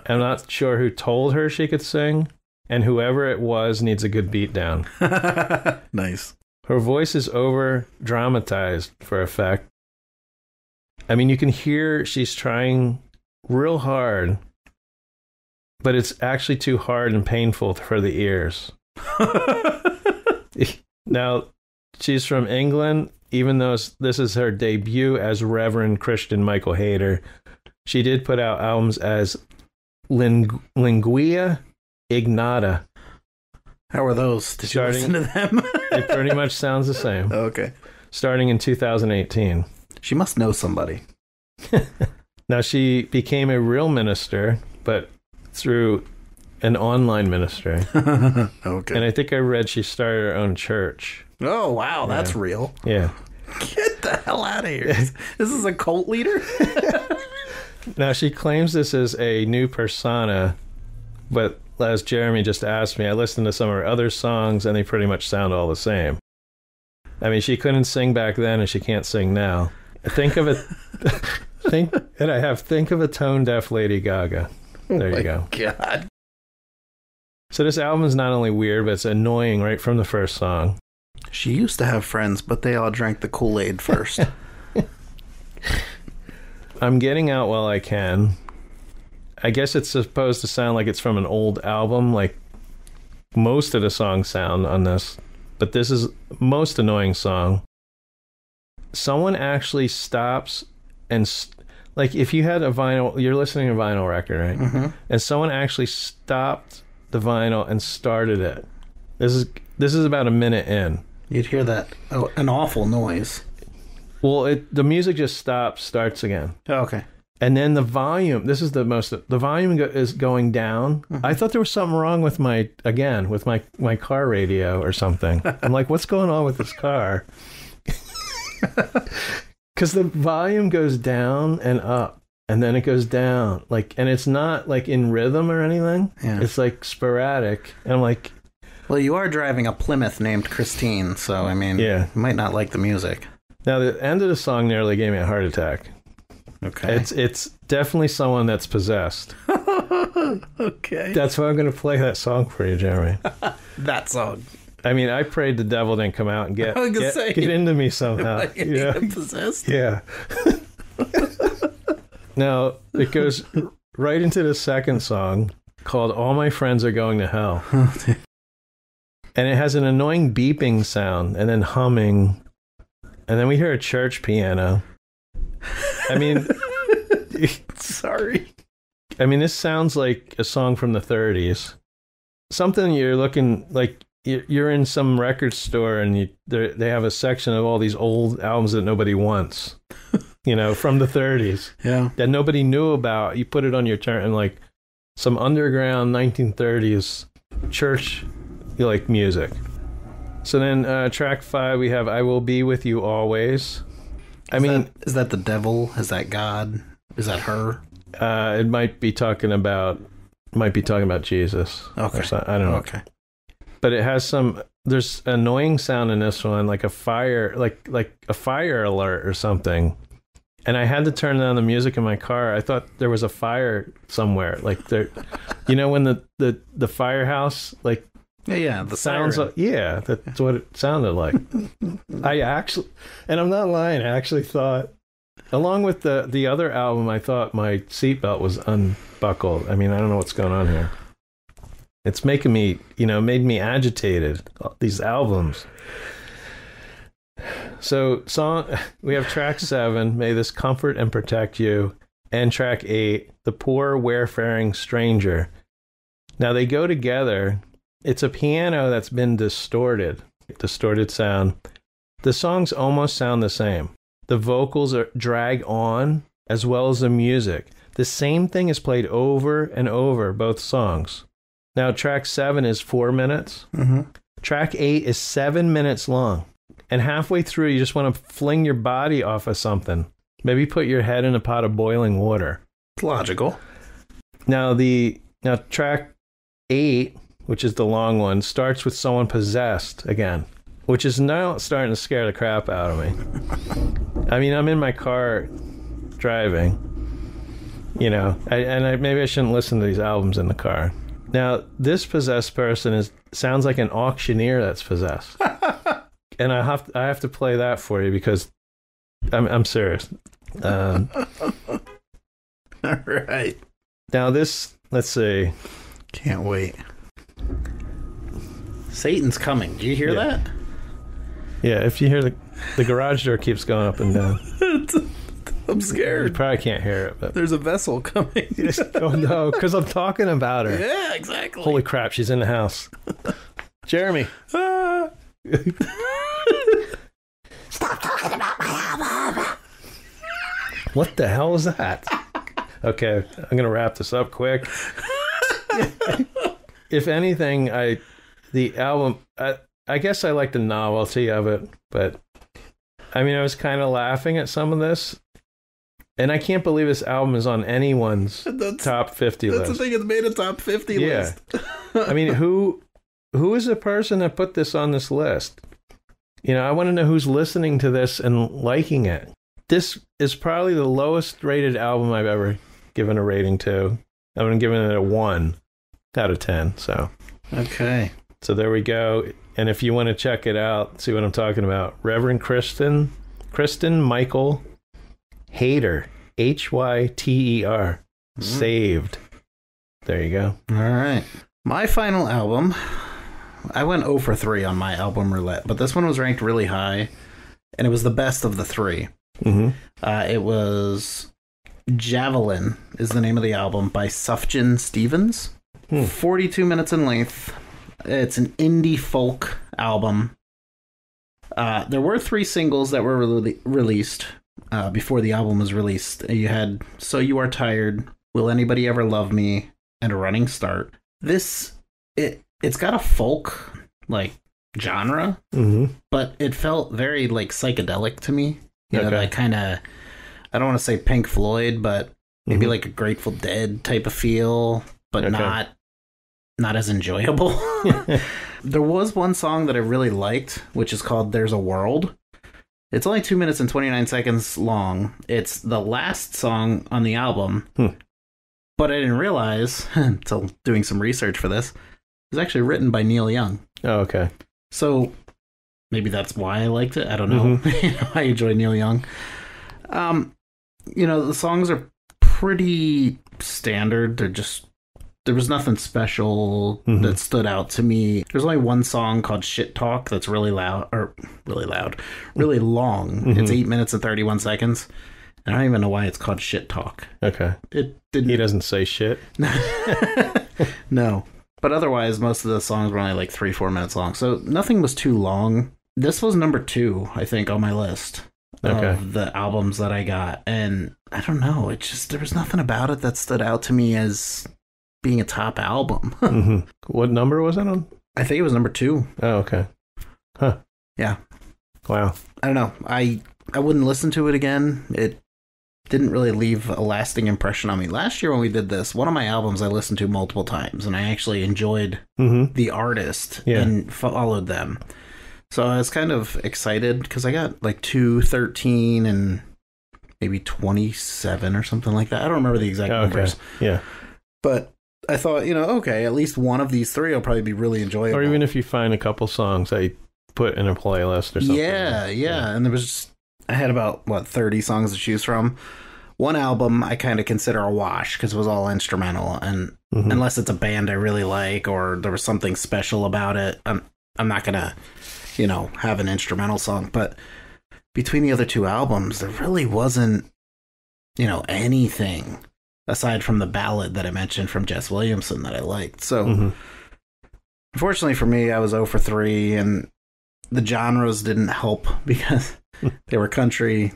I'm not sure who told her she could sing. And whoever it was needs a good beat down. Nice. Her voice is over dramatized for effect. I mean, you can hear she's trying real hard, but it's actually too hard and painful for the ears. Now, she's from England, even though this is her debut as Reverend Christian Michael Hayter. She did put out albums as Lingua Ignata. How are those? Did you listen to them? It pretty much sounds the same. Okay. Starting in 2018. She must know somebody. Now, she became a real minister, but through an online ministry. Okay. And I think I read she started her own church. Oh, wow. That's real. Yeah. Get the hell out of here. This is a cult leader? Now, she claims this is a new persona, but as Jeremy just asked me, I listened to some of her other songs, and they pretty much sound all the same. I mean, she couldn't sing back then, and she can't sing now. Think of it. Think of a tone-deaf Lady Gaga. There you go. God. So this album is not only weird, but it's annoying right from the first song. She used to have friends, but they all drank the Kool-Aid first. I'm getting out while I can. I guess it's supposed to sound like it's from an old album, like most of the songs sound on this, but this is most annoying song. Someone actually stops and like if you had a vinyl, you're listening to a vinyl record, right? Mm-hmm. And someone actually stopped the vinyl and started it. This is about a minute in. You'd hear that an awful noise. Well, the music just starts again. Oh, okay. And then the volume, the volume is going down. Mm-hmm. I thought there was something wrong with my car radio or something. I'm like, what's going on with this car? Because the volume goes down and up, and then it goes down. And it's not like in rhythm or anything. Yeah. It's like sporadic. And I'm like... Well, you are driving a Plymouth named Christine, so, I mean, you might not like the music. Now, the end of the song nearly gave me a heart attack. Okay. It's definitely someone that's possessed. Okay. That's why I'm going to play that song for you, Jeremy. That song. I mean, I prayed the devil didn't come out and get into me somehow. Yeah. Possessed? Yeah. Now, it goes right into the second song called All My Friends Are Going to Hell. And it has an annoying beeping sound and then humming. And then we hear a church piano. I mean, sorry. I mean, this sounds like a song from the 30s. Something you're looking like you're in some record store and they have a section of all these old albums that nobody wants, from the 30s. Yeah. That nobody knew about. You put it on your turn and like some underground 1930s church music. So then track 5, we have I Will Be With You Always. Is that the devil? Is that God? Is that her? It might be talking about Jesus. Okay. I don't know. Okay. But it has there's annoying sound in this one, like a fire, like a fire alert or something. And I had to turn down the music in my car. I thought there was a fire somewhere. Like there, when the firehouse, like, yeah, the sounds siren. Yeah, that's what it sounded like. I actually, and I'm not lying, I actually thought, along with the other album, I thought my seatbelt was unbuckled. I mean, I don't know what's going on here. It's making me, made me agitated, these albums. So we have track 7, May This Comfort and Protect You, and track 8, The Poor Wayfaring Stranger. Now they go together. It's a piano that's been distorted sound. The songs almost sound the same. The vocals drag on as well as the music. The same thing is played over and over, both songs. Now, track 7 is 4 minutes. Mm-hmm. Track 8 is 7 minutes long. And halfway through, you just want to fling your body off of something. Maybe put your head in a pot of boiling water. It's logical. Now, track 8, which is the long one, starts with someone possessed again, which is now starting to scare the crap out of me. I mean, I'm in my car driving, maybe I shouldn't listen to these albums in the car. Now, this possessed person sounds like an auctioneer that's possessed. And I have to play that for you because I'm serious. All right. Now let's see. Can't wait. Satan's coming. Do you hear that? Yeah, if you hear the garage door keeps going up and down. I'm scared. You probably can't hear it. But. There's a vessel coming. Oh, no, because I'm talking about her. Yeah, exactly. Holy crap, she's in the house. Jeremy. Stop talking about my album. What the hell is that? Okay, I'm going to wrap this up quick. If anything, the album, I guess I like the novelty of it, but I mean, I was kind of laughing at some of this, and I can't believe this album is on anyone's top 50 list. That's the thing, it's made a top 50 list. I mean, who is the person that put this on this list? I want to know who's listening to this and liking it. This is probably the lowest rated album I've ever given a rating to. I'm giving it a 1 out of 10. So okay. So there we go. And if you want to check it out, see what I'm talking about, Reverend Kristen Michael Hayter, Hyter, Saved. There you go. All right. My final album, I went 0 for 3 on my album roulette, but this one was ranked really high, and it was the best of the 3. Mm-hmm. It was Javelin is the name of the album by Sufjan Stevens. 42 minutes in length. It's an indie folk album. There were 3 singles that were released before the album was released. You had So You Are Tired, Will Anybody Ever Love Me, and A Running Start. It's got a folk like genre, but it felt very like psychedelic to me. You know, that kind of, I don't want to say Pink Floyd, but maybe like a Grateful Dead type of feel, but not as enjoyable. There was one song that I really liked, which is called There's a World. It's only 2 minutes and 29 seconds long. It's the last song on the album, but I didn't realize until doing some research for this, it was actually written by Neil Young. Oh, okay. So maybe that's why I liked it. I don't know. I enjoy Neil Young. The songs are pretty standard. There was nothing special that stood out to me. There's only one song called Shit Talk that's really long. It's 8 minutes and 31 seconds. And I don't even know why it's called Shit Talk. Okay. He doesn't say shit? No. But otherwise, most of the songs were only like 3-4 minutes long. So nothing was too long. This was number 2, I think, on my list of the albums that I got. And I don't know. There was nothing about it that stood out to me as being a top album. What number was it on? I think it was number 2. Oh, okay. Huh. Yeah. Wow. I don't know. I wouldn't listen to it again. It didn't really leave a lasting impression on me. Last year when we did this, one of my albums I listened to multiple times, and I actually enjoyed the artist and followed them. So I was kind of excited because I got like 213 and maybe 27 or something like that. I don't remember the exact numbers. Yeah. But I thought, at least one of these 3 will probably be really enjoyable. Or even if you find a couple songs that you put in a playlist or something. Yeah. And I had about, 30 songs to choose from. One album I kind of consider a wash because it was all instrumental. And unless it's a band I really like or there was something special about it, I'm not going to, have an instrumental song. But between the other 2 albums, there really wasn't, anything aside from the ballad that I mentioned from Jess Williamson that I liked. So, unfortunately for me, I was 0 for 3, and the genres didn't help because they were country,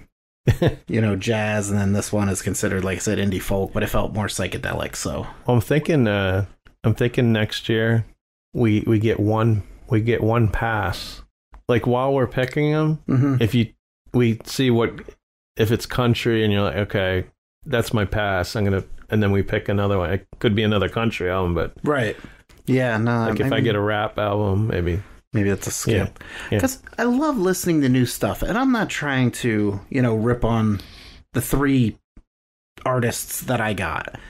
jazz, and then this one is considered, like I said, indie folk, but it felt more psychedelic. So, well, I'm thinking next year we get one pass. Like while we're picking them, we see if it's country, and you're like, okay, that's my pass. And then we pick another one. It could be another country album, but right, yeah, no. Like if I get a rap album, maybe it's a skip. Because I love listening to new stuff, and I'm not trying to rip on the 3 artists that I got.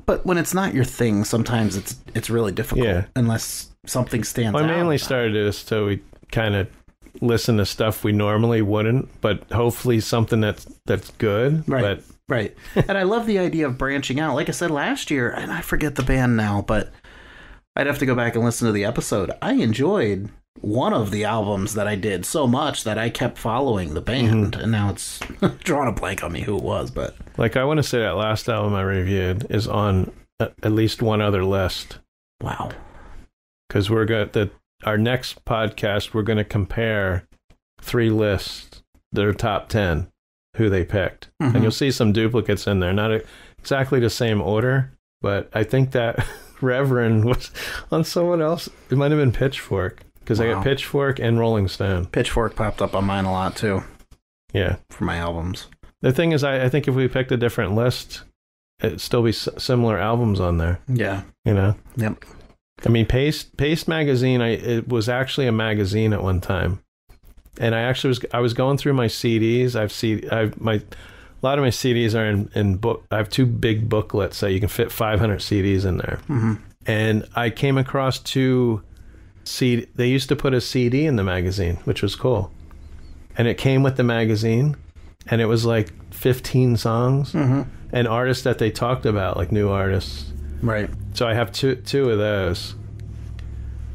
But when it's not your thing, sometimes it's really difficult unless something stands out. I mainly started this so we kind of listen to stuff we normally wouldn't, but hopefully something that's good. Right. Right. And I love the idea of branching out. Like I said last year, and I forget the band now, but I'd have to go back and listen to the episode. I enjoyed one of the albums that I did so much that I kept following the band, and now it's drawing a blank on me who it was. But like, I want to say that last album I reviewed is on at least one other list. Wow. Because our next podcast, we're going to compare 3 lists, their top 10, who they picked. And you'll see some duplicates in there. Not exactly the same order, but I think that Reverend was on someone else. It might have been Pitchfork, because I got Pitchfork and Rolling Stone. Pitchfork popped up on mine a lot, too. Yeah. For my albums. The thing is, I think if we picked a different list, it'd still be similar albums on there. Yeah. Yep. I mean, Paste magazine, it was actually a magazine at one time. And I was going through my CDs. A lot of my CDs are in book. I have 2 big booklets that you can fit 500 CDs in there. And I came across 2 CD. They used to put a CD in the magazine, which was cool. And it came with the magazine, and it was like 15 songs and artists that they talked about, like new artists. Right. So I have two of those.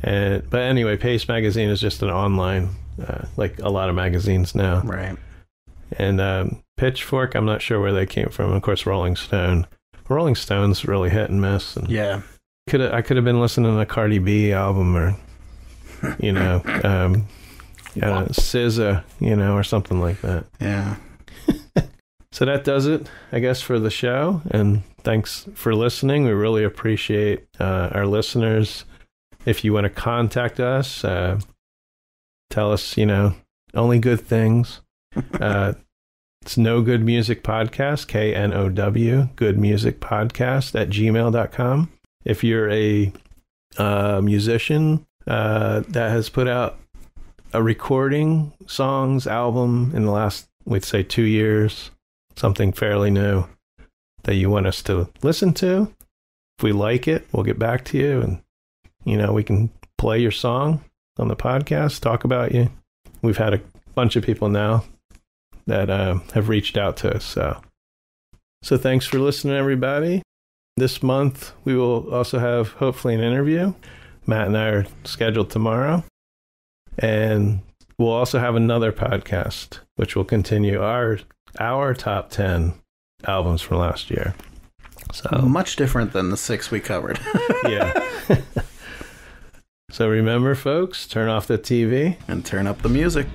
But anyway, Pace Magazine is just an online, like a lot of magazines now. Right. And Pitchfork, I'm not sure where they came from. Of course, Rolling Stone. Rolling Stone's really hit and miss. And Yeah. I could have been listening to a Cardi B album or, SZA, or something like that. Yeah. So that does it, I guess, for the show. And thanks for listening. We really appreciate our listeners. If you want to contact us, tell us, only good things. It's No Good Music Podcast, KNOW, Good Music Podcast at gmail.com. If you're a musician that has put out a recording, songs, album in the last, we'd say 2 years, something fairly new that you want us to listen to, if we like it, we'll get back to you and, we can play your song on the podcast, talk about you. We've had a bunch of people now that have reached out to us. So thanks for listening, everybody. This month, we will also have, hopefully, an interview. Matt and I are scheduled tomorrow. And we'll also have another podcast, which will continue our top 10 albums from last year. So much different than the 6 we covered. Yeah. So remember, folks, turn off the TV. And turn up the music.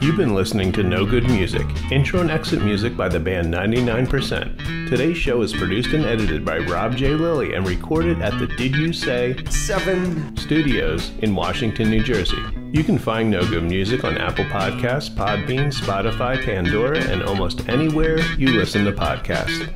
You've been listening to No Good Music, intro and exit music by the band 99%. Today's show is produced and edited by Rob J. Lilly and recorded at the Did You Say 7 Studios in Washington, New Jersey. You can find No Good Music on Apple Podcasts, Podbean, Spotify, Pandora, and almost anywhere you listen to podcasts.